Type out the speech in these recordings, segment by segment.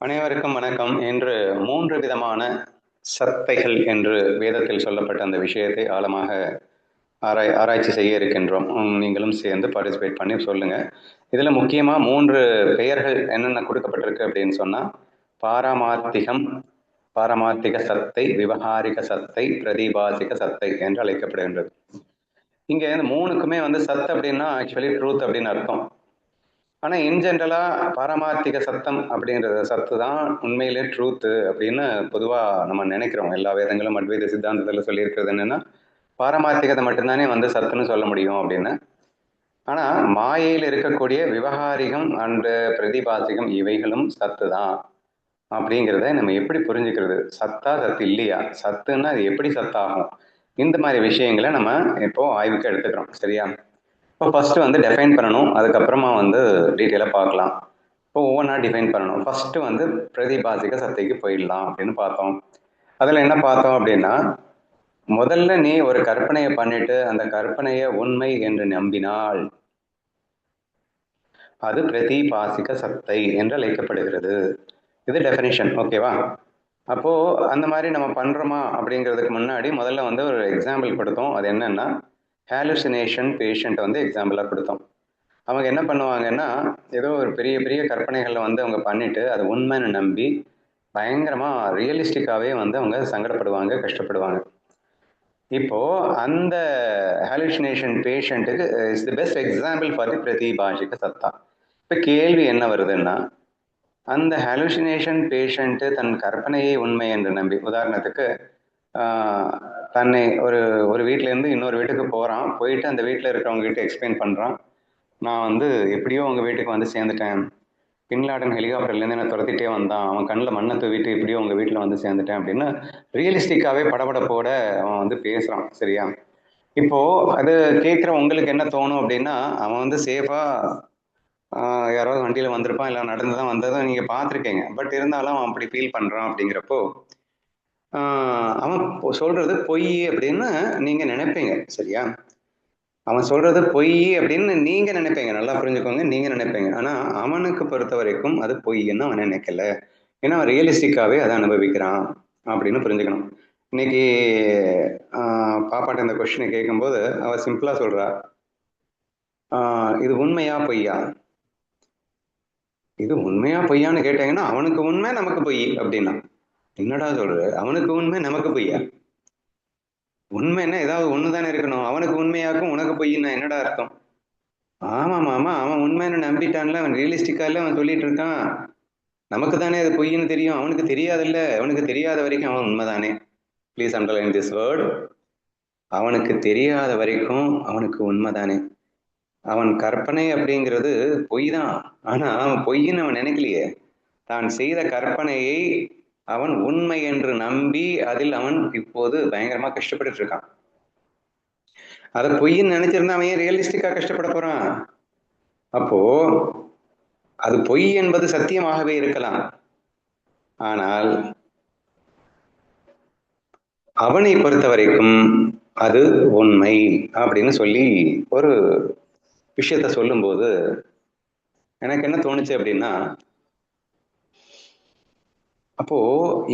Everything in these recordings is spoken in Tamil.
அனைவருக்கும் வணக்கம். இன்று 3 விதமான சத்தைகள் என்று வேதத்தில் சொல்லப்பட்ட அந்த விஷயத்தை ஆழமாக ஆராய்ச்சி செய்ய இருக்கின்றோம். நீங்களும் சேர்ந்து பார்ட்டிசிபேட் பண்ணி சொல்லுங்க. இதுல முக்கியமா 3 பெயர்கள் என்னென்ன கொடுக்கப்பட்டிருக்கு அப்படின்னு சொன்னா, பாரமார்த்திகம், பாரமார்த்திக சத்தை, விவகாரிக சத்தை, பிரதிபாசிக சத்தை என்று அழைக்கப்படுகின்றது. இங்க இந்த 3க்குமே சத் அப்படின்னா ஆக்சுவலி ட்ரூத் அப்படின்னு அர்த்தம். ஆனா இன் ஜென்ரலா பாரமார்த்திக சத்தம் அப்படின்றது சத்து தான் உண்மையிலே ட்ரூத்து அப்படின்னு பொதுவா நம்ம நினைக்கிறோம். எல்லா வேதங்களும் அத்வைத சித்தாந்தத்துல சொல்லியிருக்கிறது என்னன்னா, பாரமார்த்திகத்தை மட்டும்தானே சத்துன்னு சொல்ல முடியும் அப்படின்னு. ஆனா மாயையில் இருக்கக்கூடிய விவகாரிகம் அண்ட் பிரதிபாசிகம் இவைகளும் சத்து தான் அப்படிங்கிறத நம்ம எப்படி புரிஞ்சுக்கிறது? சத்தா சத்து இல்லையா? சத்துன்னா அது எப்படி சத்தாகும்? இந்த மாதிரி விஷயங்களை நம்ம இப்போ ஆய்வுக்கு எடுத்துக்கிறோம். சரியா? இப்போ ஃபர்ஸ்ட் டெஃபைன் பண்ணணும். அதுக்கப்புறமா டீட்டெயிலாக பார்க்கலாம். இப்போ ஒவ்வொன்றா டிஃபைன் பண்ணணும். ஃபர்ஸ்ட் பிரதிபாசிக சத்தைக்கு போயிடலாம் அப்படின்னு பார்த்தோம். அதில் என்ன பார்த்தோம் அப்படின்னா, முதல்ல நீ ஒரு கற்பனையை பண்ணிட்டு அந்த கற்பனையை உண்மை என்று நம்பினால் அது பிரதிபாசிக சத்தை என்று அழைக்கப்படுகிறது. இது டெஃபினிஷன். ஓகேவா? அப்போ அந்த மாதிரி நம்ம பண்றோமா அப்படிங்கிறதுக்கு முன்னாடி முதல்ல ஒரு எக்ஸாம்பிள் கொடுத்தோம். அது என்னன்னா, ஹாலுசினேஷன் பேஷண்ட் எக்ஸாம்பிளா கொடுத்தோம். அவங்க என்ன பண்ணுவாங்கன்னா, ஏதோ ஒரு பெரிய பெரிய கற்பனைகளை அவங்க பண்ணிட்டு அது உண்மைன்னு நம்பி பயங்கரமா ரியலிஸ்டிக்காவே அவங்க சங்கடப்படுவாங்க, கஷ்டப்படுவாங்க. இப்போ அந்த ஹாலுசினேஷன் பேஷண்ட்டுக்கு is the best example for the pratibhasika satta. இப்போ கேள்வி என்ன வருதுன்னா, அந்த ஹாலுசினேஷன் பேஷண்ட் தன் கற்பனையை உண்மை என்று நம்பி, உதாரணத்துக்கு தன்னை ஒரு ஒரு வீட்டுல இருந்து இன்னொரு வீட்டுக்கு போறான். போயிட்டு அந்த வீட்டுல இருக்கிறவங்க கிட்ட எக்ஸ்பிளைன் பண்றான். நான் எப்படியோ உங்க வீட்டுக்கு சேர்ந்துட்டேன். பின்லாடன் ஹெலிகாப்டர்லேருந்து என்ன துரத்திட்டே வந்தான். அவன் கண்ணில் மண்ணை தூவிட்டு எப்படியோ உங்க வீட்டில் சேர்ந்துட்டேன் அப்படின்னு ரியலிஸ்டிக்காவே படபடப்போட அவன் பேசுறான். சரியா? இப்போ அது கேட்குற உங்களுக்கு என்ன தோணும் அப்படின்னா, அவன் சேஃபா யாராவது வண்டியில வந்திருப்பான், இல்லை நடந்துதான் வந்ததை நீங்க பார்த்துருக்கீங்க. பட் இருந்தாலும் அவன் அப்படி ஃபீல் பண்றான். அப்படிங்கிறப்போ அவன் சொல்றது பொய் அப்படின்னு நீங்க நினைப்பீங்க. சரியா? அவன் சொல்றது பொய் அப்படின்னு நீங்க நினைப்பீங்க. நல்லா புரிஞ்சுக்கோங்க, நீங்க நினைப்பீங்க. ஆனா அவனுக்கு பொறுத்த வரைக்கும் அது பொய்ன்னு அவன் நினைக்கல. ஏன்னா அவன் ரியலிஸ்டிக்காவே அதை அனுபவிக்கிறான் அப்படின்னு புரிஞ்சுக்கணும். இன்னைக்கு பாப்பாட்ட இந்த கொஸ்டினை கேட்கும்போது அவ சிம்பிளா சொல்றா, இது உண்மையா பொய்யா? இது உண்மையா பொய்யான்னு கேட்டாங்கன்னா, அவனுக்கு உண்மை நமக்கு பொய் அப்படின்னா. என்னடா சொல்ற? அவனுக்கு உண்மை நமக்கு பொய்யா? உண்மைன்னா ஏதாவது ஒண்ணுதானே இருக்கணும். அவனுக்கு உண்மையாக்கும் உனக்கு பொய்ன்னா என்னடா அர்த்தம்? ஆமா மாமா, அவன் உண்மைன்னு நம்பிட்டான்ல, அவன் ரியலிஸ்டிக்கால அவன் சொல்லிட்டு இருக்கான். நமக்கு தானே அது பொய்ன்னு தெரியும், அவனுக்கு தெரியாதுல்ல. அவனுக்கு தெரியாத வரைக்கும் அவன் உண்மைதானே. Please underline this word. அவனுக்கு தெரியாத வரைக்கும் அவனுக்கு உண்மைதானே. அவன் கற்பனை அப்படிங்கிறது பொய் தான். ஆனா அவன் பொய்ன்னு அவன் நினைக்கலையே. தான் செய்த கற்பனையை அவன் உண்மை என்று நம்பி அதில் அவன் இப்போது பயங்கரமா கஷ்டப்பட்டு இருக்கான். அதை பொய்ன்னு நினைச்சிருந்தா அவன் ஏன் ரியலிஸ்டிக்கா கஷ்டப்பட போறான்? அப்போ அது பொய் என்பது சத்தியமாகவே இருக்கலாம். ஆனால் அவனை பொறுத்த வரைக்கும் அது உண்மை அப்படின்னு சொல்லி ஒரு விஷயத்த சொல்லும்போது எனக்கு என்ன தோணுச்சு அப்படின்னா, அப்போ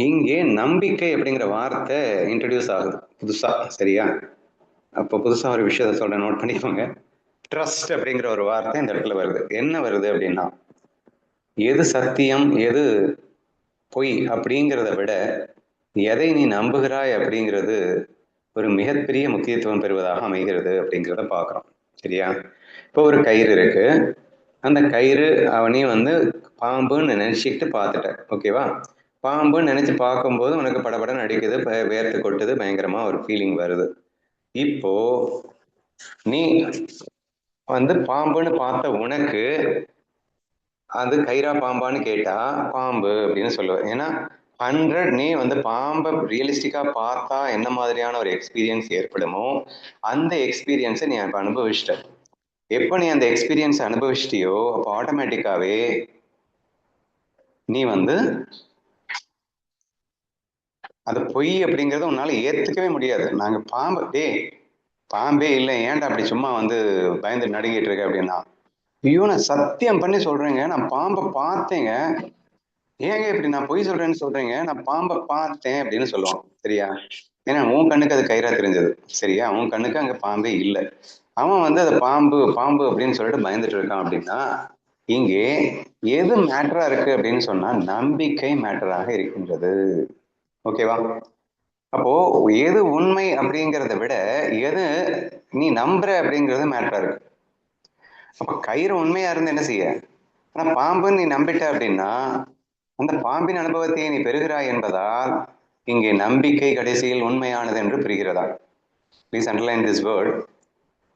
இங்கே நம்பிக்கை அப்படிங்கிற வார்த்தை இன்ட்ரடியூஸ் ஆகுது புதுசா. சரியா? அப்போ புதுசா ஒரு விஷயத்த சொல்றேன், நோட் பண்ணிக்கோங்க. ட்ரஸ்ட் அப்படிங்கிற ஒரு வார்த்தை இந்த இடத்துல வருது. என்ன வருது அப்படின்னா, எது சத்தியம் எது பொய் அப்படிங்கிறத விட எதை நீ நம்புகிறாய் அப்படிங்கிறது ஒரு மிகப்பெரிய முக்கியத்துவம் பெறுவதாக அமைகிறது அப்படிங்கிறத பார்க்குறோம். சரியா? இப்போ ஒரு கயிறு இருக்கு. அந்த கயிறு அவனையும் பாம்புன்னு நினைச்சிட்டு பார்த்துட்ட. ஓகேவா? பாம்புன்னு நினைச்சு பார்க்கும்போது உனக்கு படபடன்னு அடிக்குது, வேர்த்து கொட்டுது, பயங்கரமா ஒரு ஃபீலிங் வருது. இப்போ நீ பாம்புன்னு பார்த்த உனக்கு அது கயிறா பாம்பான்னு கேட்டா பாம்பு அப்படின்னு சொல்லுவேன். ஏன்னா 100 நீ பாம்பை ரியலிஸ்டிக்கா பார்த்தா என்ன மாதிரியான ஒரு எக்ஸ்பீரியன்ஸ் ஏற்படுமோ அந்த எக்ஸ்பீரியன்ஸை நீ இப்ப அனுபவிச்சிட்ட. எப்போ நீ அந்த எக்ஸ்பீரியன்ஸ் அனுபவிச்சிட்டியோ அப்போ ஆட்டோமேட்டிக்காவே நீ அது பொய் அப்படிங்கறத உன்னால ஏத்துக்கவே முடியாது. நாங்க பாம்பே இல்லை, ஏன்டா அப்படி சும்மா பயந்து நடுங்கிட்டு இருக்க அப்படின்னா, ஐயோ நான் சத்தியம் பண்ணி சொல்றேங்க, நான் பாம்பை பார்த்தேங்க. ஏங்க இப்படி நான் பொய் சொல்றேன்னு சொல்றீங்க, நான் பாம்பை பார்த்தேன் அப்படின்னு சொல்லுவான். சரியா? ஏன்னா உன் கண்ணுக்கு அது கயிறா தெரிஞ்சது. சரியா? உன் கண்ணுக்கு அங்க பாம்பே இல்லை. அவன் வந்து அது பாம்பு பாம்பு அப்படின்னு சொல்லிட்டு பயந்துட்டு இருக்கான். அப்படின்னா இங்கே எது மேட்டரா இருக்கு அப்படின்னு சொன்னா நம்பிக்கை மேட்டராக இருக்கின்றது. ஓகேவா? அப்போ எது உண்மை அப்படிங்கிறத விட எது நீ நம்புற அப்படிங்கிறது மேட்டரா இருக்கு. அப்ப கயிறு உண்மையா இருந்து என்ன செய்ய? ஆனா பாம்புன்னு நீ நம்பிட்ட அப்படின்னா அந்த பாம்பின் அனுபவத்தை நீ பெறுகிறாய் என்பதால் இங்கே நம்பிக்கை கடைசியில் உண்மையானது என்று புரிகிறதா? Please underline this word.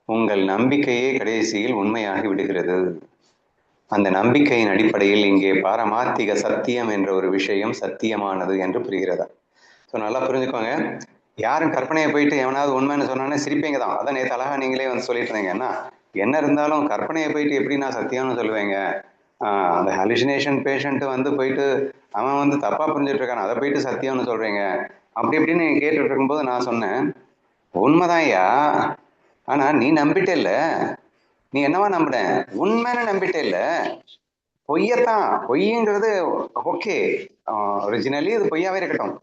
உங்கள் நம்பிக்கையே கடைசியில் உண்மையாகி விடுகிறது. அந்த நம்பிக்கையின் அடிப்படையில் இங்கே பாரமார்த்திக சத்தியம் என்ற ஒரு விஷயம் சத்தியமானது என்று புரிகிறதா? ஸோ நல்லா புரிஞ்சுக்கோங்க. யாரும் கற்பனையை போயிட்டு எவனாவது உண்மைன்னு சொன்னானே சிரிப்பீங்க தான். அதான் நேற்று அழகா நீங்களே வந்து சொல்லிட்டு இருந்தீங்கன்னா என்ன இருந்தாலும் கற்பனையை போயிட்டு எப்படி நான் சத்தியம்னு சொல்லுவேங்க? அந்த ஹாலுசினேஷன் பேஷண்ட் வந்து போயிட்டு அவன் வந்து தப்பா புரிஞ்சுட்டு இருக்கான், அதை போயிட்டு சத்தியம்னு சொல்றீங்க அப்படி இப்படின்னு கேட்டுட்டு இருக்கும்போது நான் சொன்னேன், உண்மைதான்யா, ஆனா நீ நம்பிட்டே இல்ல. நீ என்னவா நம்பின? உண்மைன்னு நம்பிட்டே இல்ல, பொய்யத்தான். பொய்ங்கிறது ஓகே, ஒரிஜினலி அது பொய்யாவே இருக்கட்டும்.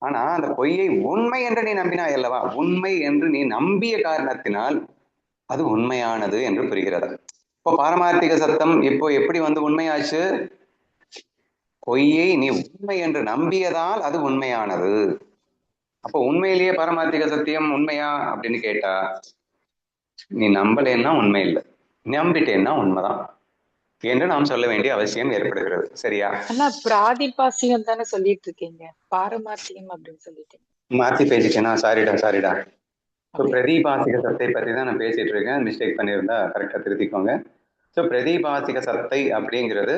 ஆனா அந்த பொய்யை உண்மை என்று நீ நம்பினாய் அல்லவா? உண்மை என்று நீ நம்பிய காரணத்தினால் அது உண்மையானது என்று புரிகிறது. இப்போ பாரமார்த்திக சத்தம் இப்போ எப்படி வந்து உண்மையாச்சு? பொய்யை நீ உண்மை என்று நம்பியதால் அது உண்மையானது. அப்போ உண்மையிலேயே பாரமார்த்திக சத்தியம் உண்மையா அப்படின்னு கேட்டா நீ நம்பலேன்னா உண்மை இல்லை, நம்பிட்டேன்னா உண்மைதான் என்று நாம் சொல்ல வேண்டிய அவசியம் ஏற்படுகிறது. சரியா? ஆனா பிராதிபாசியம் தானே சொல்லிட்டு இருக்கீங்க, பாரமார்த்தியம் அப்படின்னு சொல்லிட்டீங்க. மாத்தி பேசிட்டேனா? சாரிடா. ஸோ பிரதிபாசிக சத்தை பற்றி தான் நான் பேசிட்டு இருக்கேன். மிஸ்டேக் பண்ணியிருந்தா கரெக்டாக திருத்திக்கோங்க. ஸோ பிரதிபாசிக சத்தை அப்படிங்கிறது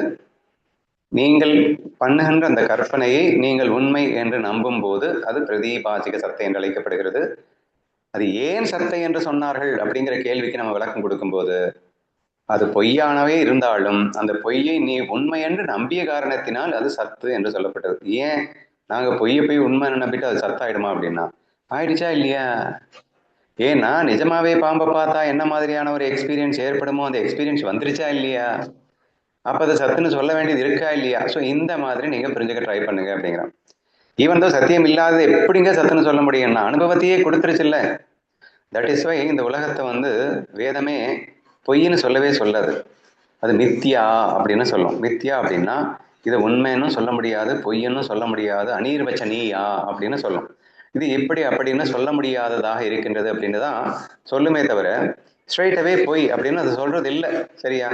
நீங்கள் பண்ணுகின்ற அந்த கற்பனையை நீங்கள் உண்மை என்று நம்பும் போது அது பிரதிபாசிக சத்தை என்று அழைக்கப்படுகிறது. அது ஏன் சத்தை என்று சொன்னார்கள் அப்படிங்கிற கேள்விக்கு நம்ம விளக்கம் கொடுக்கும்போது அது பொய்யானவே இருந்தாலும் அந்த பொய்யை நீ உண்மை என்று நம்பிய காரணத்தினால் அது சத்து என்று சொல்லப்பட்டது. ஏன் நாங்க பொய்யை போய் உண்மை நம்பிட்டு அது சத்தாயிடுமா அப்படின்னா ஆயிடுச்சா இல்லையா? ஏன்னா நிஜமாவே பாம்பை பார்த்தா என்ன மாதிரியான ஒரு எக்ஸ்பீரியன்ஸ் ஏற்படுமோ அந்த எக்ஸ்பீரியன்ஸ் வந்துருச்சா இல்லையா? அப்ப அது சத்துன்னு சொல்ல வேண்டியது இருக்கா இல்லையா? ஸோ இந்த மாதிரி நீங்க புரிஞ்சுக்க ட்ரை பண்ணுங்க அப்படிங்கிறான். ஈவன் தோ சத்தியம் இல்லாத எப்படிங்க சத்துன்னு சொல்ல முடியும்னா அனுபவத்தையே கொடுத்துருச்சு இல்ல. தட் இஸ் வை இந்த உலகத்தை வந்து வேதமே பொய்ன்னு சொல்லவே சொல்லாது, அது மித்தியா அப்படின்னு சொல்லும். மித்தியா அப்படின்னா இது உண்மைன்னு சொல்ல முடியாது, பொய்ன்னு சொல்ல முடியாது, அநீர்வச்சனீயா அப்படின்னு சொல்லும். இது எப்படி அப்படின்னு சொல்ல முடியாததாக இருக்கின்றது அப்படின்னு தான் சொல்லுமே தவிர ஸ்ட்ரைட்டாவே பொய் அப்படின்னு அது சொல்றது இல்லை. சரியா?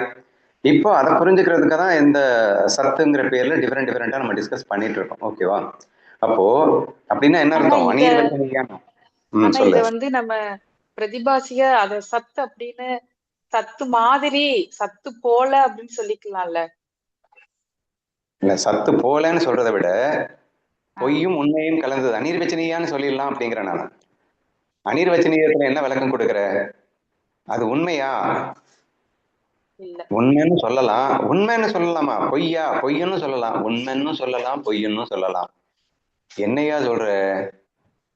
இப்போ அதை புரிஞ்சுக்கிறதுக்கு தான் இந்த சத்துங்கிற பேர்ல டிஃப்ரெண்டா நம்ம டிஸ்கஸ் பண்ணிட்டு இருக்கோம். ஓகேவா? அப்போ அப்படின்னா என்ன ஆனா அர்த்தம்? இத அநீர்வச்சனீயா. ஆனா இத சொல்லு. வந்து நம்ம பிரதிபாசிய அத சத்து அப்படின்னு, சத்து மாதிரி சத்து போல அப்படின்னு சொல்லிக்கலாம்ல. இல்ல, சத்து போலன்னு சொல்றதை விட ஆஹ் பொய்யும் உண்மையும் கலந்தது அநீர்வச்சனீயான்னு சொல்லிடலாம் அப்படிங்கிறேன் நான். அநீர்வச்சனீயத்துல என்ன விளக்கம் கொடுக்குற? அது உண்மையா? இல்ல உண்மைன்னு சொல்லலாம், உண்மைன்னு சொல்லலாமா? பொய்யா? பொய்ன்னு சொல்லலாம், உண்மைன்னு சொல்லலாம், பொய்ன்னு சொல்லலாம். என்னையா சொல்ற?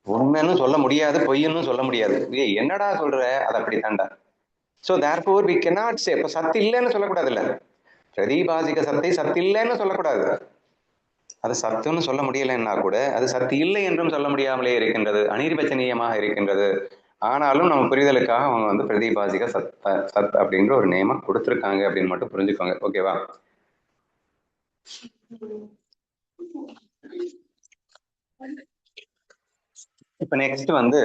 உண்மைன்னு சொல்ல முடியாது, பொய்ன்னு சொல்ல முடியாது. ஏய் என்னடா சொல்ற? அது அப்படித்தான்டா. So therefore we cannot say. இப்போ சத்து இல்லைன்னு சொல்லக்கூடாதுல்ல. பிரதிபாசிக சத்தை சத்து இல்லைன்னு சொல்லக்கூடாது. அது சத்துன்னு சொல்ல முடியலைன்னா கூட அது சத்து இல்லை என்றும் சொல்ல முடியாமலே இருக்கின்றது, அனிர்வச்சனீயமாக இருக்கின்றது. ஆனாலும் நம்ம புரிதலுக்காக அவங்க வந்து பிரதிபாசிக சத் அப்படின்ற ஒரு நேம கொடுத்துருக்காங்க அப்படின்னு மட்டும் புரிஞ்சுக்கோங்க. ஓகேவா? இப்ப நெக்ஸ்ட் வந்து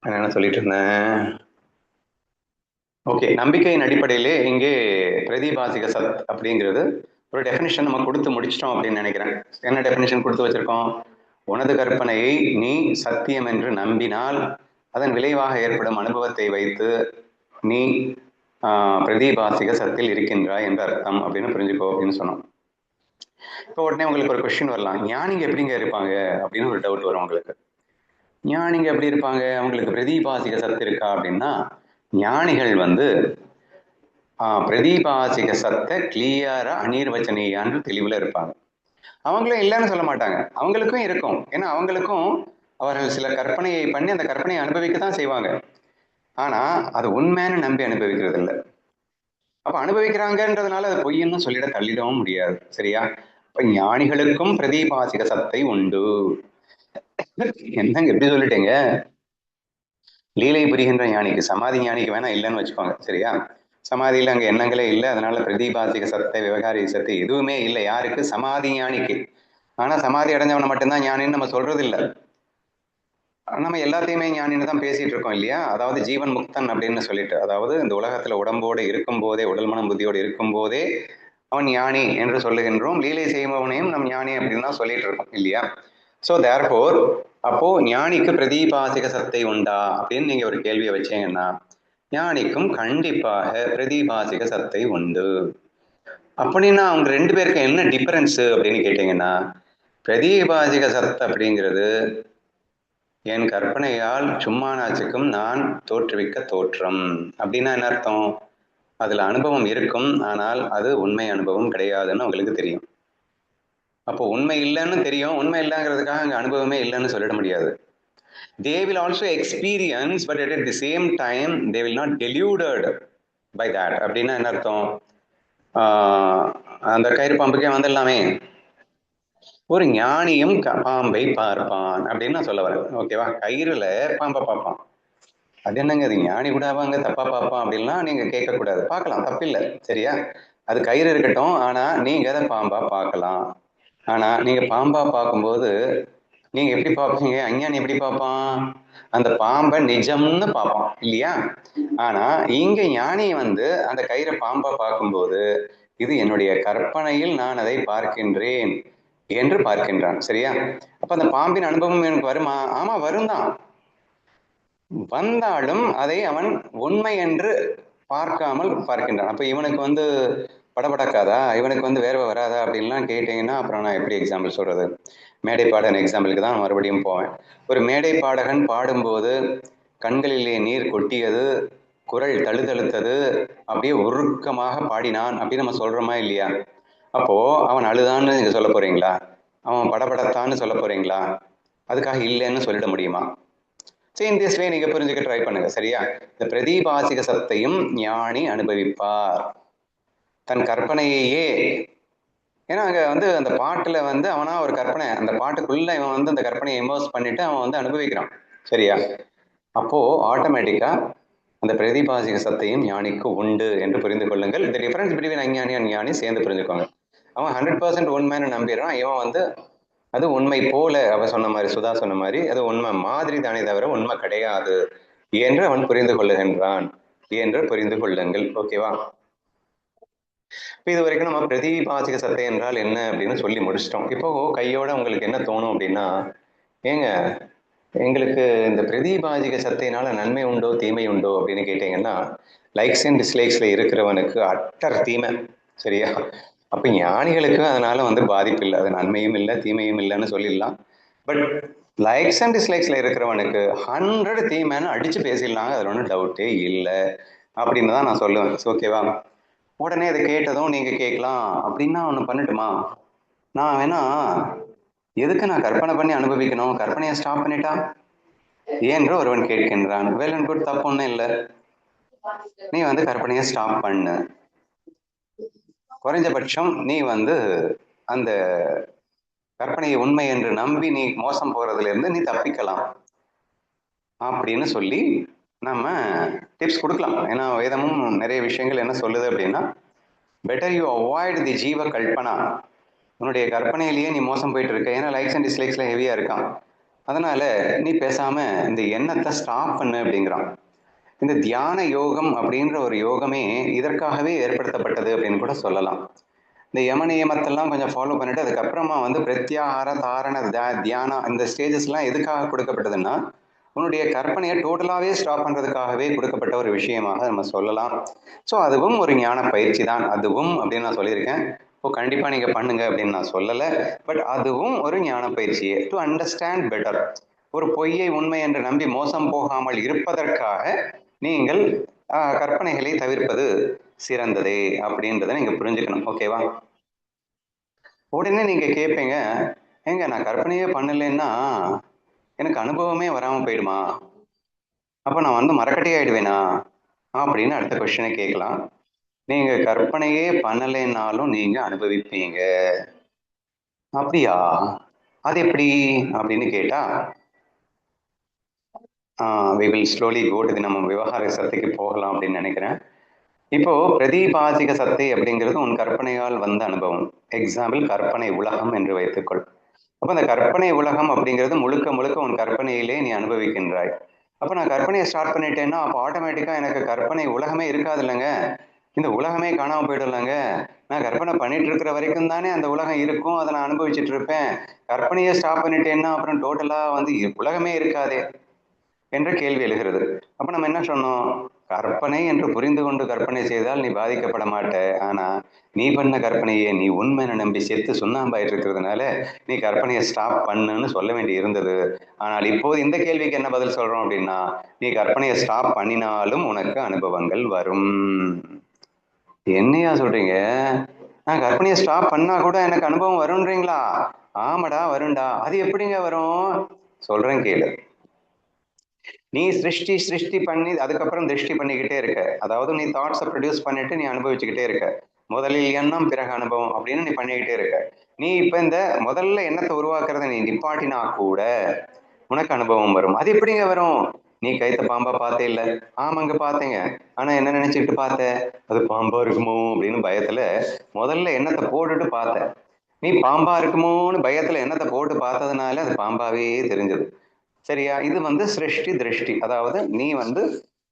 என்ன சொல்லிட்டு இருந்தேன்? ஓகே, நம்பிக்கையின் அடிப்படையிலே இங்கே பிரதிபாசிக சத் அப்படிங்கிறது ஒரு டெஃபினிஷன் நம்ம கொடுத்து முடிச்சிட்டோம் அப்படின்னு நினைக்கிறேன். என்ன டெஃபினிஷன் கொடுத்து வச்சிருக்கோம்? உனது கற்பனையை நீ சத்தியம் என்று நம்பினால் அதன் விளைவாக ஏற்படும் அனுபவத்தை வைத்து நீ பிரதிபாசிக சத்தில் இருக்கின்றாய் என்ற அர்த்தம் அப்படின்னு புரிஞ்சுக்கோ அப்படின்னு சொன்னோம். இப்போ உடனே உங்களுக்கு ஒரு கொஸ்டின் வரலாம், ஞானிங்க எப்படிங்க இருப்பாங்க அப்படின்னு ஒரு டவுட் வரும் உங்களுக்கு. ஞானிங்க எப்படி இருப்பாங்க, அவங்களுக்கு பிரதிபாசிக சத்து இருக்கா அப்படின்னா ஞானிகள் வந்து பிரதிபாசிக சத்தை கிளியரா அநீர்வச்சனீயான்னு தெளிவுல இருப்பாங்க. அவங்களும் இல்லைன்னு சொல்ல மாட்டாங்க, அவங்களுக்கும் இருக்கும். ஏன்னா அவங்களுக்கும் அவர்கள் சில கற்பனையை பண்ணி அந்த கற்பனையை அனுபவிக்க தான் செய்வாங்க. ஆனா அது உண்மைன்னு நம்பி அனுபவிக்கிறது இல்லை. அப்ப அனுபவிக்கிறாங்கன்றதுனால அது பொய்ன்னு சொல்லிட தள்ளிடவும் முடியாது. சரியா? இப்ப ஞானிகளுக்கும் பிரதீபாசிக சத்தை உண்டு. என்னங்க எப்படி சொல்லிட்டீங்க? லீலை புரிகின்ற ஞானிக்கு, சமாதி ஞானிக்கு வேணா இல்லைன்னு வச்சுக்கோங்க. சரியா? சமாதியில அங்க எண்ணங்களே இல்லை, அதனால பிரதீபாசிக சத்தை விவகாரிக சத்தை எதுவுமே இல்லை. யாருக்கு? சமாதி ஞானிக்கு. ஆனா சமாதி அடைஞ்சவனை மட்டும்தான் ஞானின்னு நம்ம சொல்றது இல்லை. நம்ம எல்லாத்தையுமே ஞானின்னு தான் பேசிட்டு இருக்கோம் இல்லையா? அதாவது ஜீவன் முக்தன் அப்படின்னு சொல்லிட்டு, அதாவது இந்த உலகத்துல உடம்போடு இருக்கும் போதே, உடல் மனம் புத்தியோடு இருக்கும் போதே அவன் ஞானி என்று சொல்லுகின்றோம். லீலை செய்பவனையும் நம் ஞானி அப்படின்னு தான் சொல்லிட்டு இருக்கோம் இல்லையா? ஸோ தேர்ஃபோர் அப்போ ஞானிக்கு பிரதீபாசிக சத்தை உண்டா அப்படின்னு நீங்க ஒரு கேள்வியை வச்சீங்கன்னா, ஞானிக்கும் கண்டிப்பாக பிரதீபாசிக சத்தை உண்டு. அப்படின்னா அவங்க ரெண்டு பேருக்கு என்ன டிஃபரன்ஸ் அப்படின்னு கேட்டீங்கன்னா, பிரதீபாசிக சத் அப்படிங்கிறது என் கற்பனையால் சும்மானாச்சுக்கும் நான் தோற்றுவிக்க தோற்றம். அப்படின்னா என்ன அர்த்தம்? அதுல அனுபவம் இருக்கும், ஆனால் அது உண்மை அனுபவம் கிடையாதுன்னு உங்களுக்கு தெரியும். அப்போ உண்மை இல்லைன்னு தெரியும், உண்மை இல்லைங்கிறதுக்காக அங்க அனுபவமே இல்லைன்னு சொல்லிட முடியாது. They will also experience, but at the same time they will not deluded by that. அப்படின்னா என்ன அர்த்தம்? அந்த கயிறு பாம்புக்கே வந்துடலாமே, ஒரு ஞானியும் பாம்பை பார்ப்பான் அப்படின்னு நான் சொல்ல வரேன். ஓகேவா? கயிறுல பாம்பை பார்ப்பான். அது என்னங்க, அது ஞானி கூட அவங்க தப்பா பார்ப்பான் அப்படின்லாம் நீங்க கேட்கக்கூடாது. பார்க்கலாம், தப்பில்லை. சரியா? அது கயிறு இருக்கட்டும், ஆனா நீங்க அதை பாம்பா பார்க்கலாம். ஆனா நீங்க பாம்பா பார்க்கும்போது நீங்க எப்படி பார்ப்பீங்க? அஞ்ஞானி எப்படி பார்ப்பான்? அந்த பாம்பை நிஜம்னு பார்ப்பான் இல்லையா? ஆனா இங்க ஞானி வந்து அந்த கயிறை பாம்பா பார்க்கும்போது இது என்னுடைய கற்பனையில் நான் அதை பார்க்கின்றேன் என்று பார்க்கின்றான். சரியா? அப்ப அந்த பாம்பின் அனுபவம் எனக்கு வருமா? ஆமா, வரும் தான். வந்தாலும் அதை அவன் உண்மை என்று பார்க்காமல் பார்க்கின்றான். அப்ப இவனுக்கு வந்து படபடக்காதா, இவனுக்கு வந்து வேர்வை வராதா அப்படின்லாம் கேட்டீங்கன்னா அப்புறம் நான் எப்படி எக்ஸாம்பிள் சொல்றது? மேடை பாடகன் எக்ஸாம்பிளுக்கு தான் மறுபடியும் போவேன். ஒரு மேடை பாடகன் பாடும்போது கண்களிலே நீர் கொட்டியது, குரல் தழுதழுத்தது, அப்படியே உருக்கமாக பாடினான் அப்படின்னு நம்ம சொல்றோமா இல்லையா? அப்போ அவன் அழுதான்னு நீங்க சொல்ல போறீங்களா? அவன் படபடத்தான்னு சொல்ல போறீங்களா? அதுக்காக இல்லைன்னு சொல்லிட முடியுமா? சரி, இந்த வே நீங்க புரிஞ்சுக்க ட்ரை பண்ணுங்க. சரியா? இந்த பிரதீபாசிக சத்தையும் ஞானி அனுபவிப்பார் தன் கற்பனையையே. ஏன்னா அங்க வந்து அந்த பாட்டுல வந்து அவனா ஒரு கற்பனை, அந்த பாட்டுக்குள்ள இவன் வந்து அந்த கற்பனையை இமர்ஸ் பண்ணிட்டு அவன் வந்து அனுபவிக்கிறான். சரியா? அப்போ ஆட்டோமேட்டிக்கா அந்த பிரதிபாசிக சத்தையும் ஞானிக்கு உண்டு என்று புரிந்து கொள்ளுங்கள். இந்த டிஃபரன்ஸ் பிட்வீன் அஞ்ஞானி அண்ட் ஞானி சேர்ந்து புரிஞ்சுக்கோங்க. அவன் 100% உண்மைன்னு நம்பிடுறான், இவன் வந்து அது உண்மை போல, அவ சொன்ன மாதிரி, சுதா சொன்ன மாதிரி, அது உண்மை மாதிரி தானே தவிர உண்மை கிடையாது என்று அவன் புரிந்து கொள்ளுகின்றான் என்று புரிந்து கொள்ளுங்கள். ஓகேவா? இது வரைக்கும் நம்ம பிரதிபாசிக சத்தை என்றால் என்ன அப்படின்னு சொல்லி முடிச்சிட்டோம். இப்போ கையோட உங்களுக்கு என்ன தோணும் அப்படின்னா, ஏங்க எங்களுக்கு இந்த பிரதிபாசிக சத்தையினால நன்மை உண்டோ தீமை உண்டோ அப்படின்னு கேட்டீங்கன்னா, லைக்ஸ் அண்ட் டிஸ்லைக்ஸ்ல இருக்கிறவனுக்கு அட்டர் தீமை. சரியா? அப்ப ஞானிகளுக்கு அதனால வந்து பாதிப்பு இல்லை, அது நன்மையும் இல்லை தீமையும் இல்லைன்னு சொல்லிடலாம். பட் லைக்ஸ் அண்ட் டிஸ்லைக்ஸ்ல இருக்கிறவனுக்கு 100 தீமைன்னு அடிச்சு பேசிடலாங்க, அதுல ஒன்றும் டவுட்டே இல்லை அப்படின்னு தான் நான் சொல்லுவேன். ஓகேவா? உடனே அதை கேட்டதும் நீங்க கேட்கலாம், அப்படின்னா ஒண்ணு பண்ணட்டுமா, நான் வேணா எதுக்கு நான் கற்பனை பண்ணி அனுபவிக்கணும், கற்பனையை ஸ்டாப் பண்ணிட்டா என்று ஒருவன் கேட்கின்றான். வெல் அண்ட் குட், தப்பு ஒன்றும் இல்லை. நீ வந்து கற்பனையை ஸ்டாப் பண்ணு, குறைஞ்சபட்சம் நீ வந்து அந்த கற்பனையை உண்மை என்று நம்பி நீ மோசம் போறதுல இருந்து நீ தப்பிக்கலாம் அப்படின்னு சொல்லி நம்ம டிப்ஸ் கொடுக்கலாம். ஏன்னா வேதமும் நிறைய விஷயங்கள் என்ன சொல்லுது அப்படின்னா, பெட்டர் யூ அவாய்ட் தி ஜீவ கல்பனா. உன்னுடைய கற்பனையிலேயே நீ மோசம் போயிட்டு இருக்க, ஏன்னா லைக்ஸ் அண்ட் டிஸ்லைக்ஸ்ல ஹெவியா இருக்கான். அதனால நீ பேசாம இந்த எண்ணத்தை ஸ்டாப் பண்ணு அப்படிங்கிறான். இந்த தியான யோகம் அப்படின்ற ஒரு யோகமே இதற்காகவே ஏற்படுத்தப்பட்டது அப்படின்னு கூட சொல்லலாம். இந்த யம நியமத்தெல்லாம் கொஞ்சம் ஃபாலோ பண்ணிட்டு அதுக்கப்புறமா வந்து பிரத்யாகார தாரண தியானம் இந்த ஸ்டேஜஸ்லாம் எதுக்காக கொடுக்கப்பட்டதுன்னா, உன்னுடைய கற்பனையை டோட்டலாகவே ஸ்டாப் பண்ணுறதுக்காகவே கொடுக்கப்பட்ட ஒரு விஷயமாக நம்ம சொல்லலாம். ஸோ அதுவும் ஒரு ஞான பயிற்சி தான், அதுவும் அப்படின்னு நான் சொல்லியிருக்கேன். இப்போ கண்டிப்பாக நீங்கள் பண்ணுங்க அப்படின்னு நான் சொல்லலை, பட் அதுவும் ஒரு ஞான பயிற்சியே. டு அண்டர்ஸ்டாண்ட் பெட்டர், ஒரு பொய்யை உண்மை என்று நம்பி மோசம் போகாமல் இருப்பதற்காக நீங்கள் கற்பனைகளை தவிர்ப்பது சிறந்ததே அப்படின்றத நீங்க புரிஞ்சுக்கணும். ஓகேவா? உடனே நீங்க கேட்பீங்க, ஏங்க நான் கற்பனையே பண்ணலைன்னா எனக்கு அனுபவமே வராம போயிடுமா, அப்ப நான் வந்து மரக்கட்டை ஆயிடுவேனா அப்படின்னு அடுத்த கொஸ்டினை கேட்கலாம். நீங்க கற்பனையே பண்ணலைன்னாலும் நீங்க அனுபவிப்பீங்க. அப்படியா? அது எப்படி அப்படின்னு கேட்டா, we will slowly go to நம்ம விவகார சத்தைக்கு போகலாம் அப்படின்னு நினைக்கிறேன். இப்போ பிரதிபாசிக சத்தை அப்படிங்கிறது உன் கற்பனையால் வந்த அனுபவம். எக்ஸாம்பிள் கற்பனை உலகம் என்று வைத்துக்கொள். அப்ப அந்த கற்பனை உலகம் அப்படிங்கிறது முழுக்க முழுக்க உன் கற்பனையிலே நீ அனுபவிக்கின்றாய். அப்ப நான் கற்பனையை ஸ்டார்ட் பண்ணிட்டேன்னா அப்போ ஆட்டோமேட்டிக்கா எனக்கு கற்பனை உலகமே இருக்காது இல்லைங்க. இந்த உலகமே காணாம போயிடும்லங்க. நான் கற்பனை பண்ணிட்டு இருக்கிற வரைக்கும் தானே அந்த உலகம் இருக்கும், அதை நான் அனுபவிச்சுட்டு இருப்பேன். கற்பனையை ஸ்டாப் பண்ணிட்டேன்னா அப்புறம் டோட்டலா வந்து உலகமே இருக்காதே என்ற கேள்வி எழுகிறது. அப்ப நம்ம என்ன சொன்னோம்? கற்பனை என்று புரிந்து கொண்டு கற்பனை செய்தால் நீ பாதிக்கப்பட மாட்ட. ஆனா நீ பண்ண கற்பனையை நீ உண்மையை நம்பி செத்து சுண்ணாம்பாயிட்டு இருக்கிறதுனால நீ கற்பனையை ஸ்டாப் பண்ணுன்னு சொல்ல வேண்டி இருந்தது. ஆனால் இப்போது இந்த கேள்விக்கு என்ன பதில் சொல்றோம் அப்படின்னா, நீ கற்பனையை ஸ்டாப் பண்ணினாலும் உனக்கு அனுபவங்கள் வரும். என்னையா சொல்றீங்க? நான் கற்பனையை ஸ்டாப் பண்ணா கூட எனக்கு அனுபவம் வரும்ன்றீங்களா? ஆமாடா வரும்டா. அது எப்படிங்க வரும்? சொல்றேன் கேளு. நீ சிருஷ்டி பண்ணி அதுக்கப்புறம் திருஷ்டி பண்ணிக்கிட்டே இருக்க. அதாவது நீ தாட்ஸை ப்ரொடியூஸ் பண்ணிட்டு நீ அனுபவிச்சுக்கிட்டே இருக்க. முதலில் எண்ணம் பிறகு அனுபவம் அப்படின்னு நீ பண்ணிக்கிட்டே இருக்க. நீ இப்ப இந்த முதல்ல எண்ணத்தை உருவாக்குறத நீ நிப்பாட்டினா கூட உனக்கு அனுபவம் வரும். அது எப்படிங்க வரும்? நீ கைத்த பாம்பா பார்த்தே இல்ல? ஆமாங்க பார்த்தேங்க. ஆனா என்ன நினைச்சுக்கிட்டு பார்த்த? அது பாம்பா இருக்குமோ அப்படின்னு பயத்துல முதல்ல எண்ணத்தை போட்டுட்டு பார்த்த. நீ பாம்பா இருக்குமோன்னு பயத்துல எண்ணத்தை போட்டு பார்த்ததுனால அது பாம்பாவே தெரிஞ்சது. சரியா? இது வந்து சிருஷ்டி திருஷ்டி. அதாவது நீ வந்து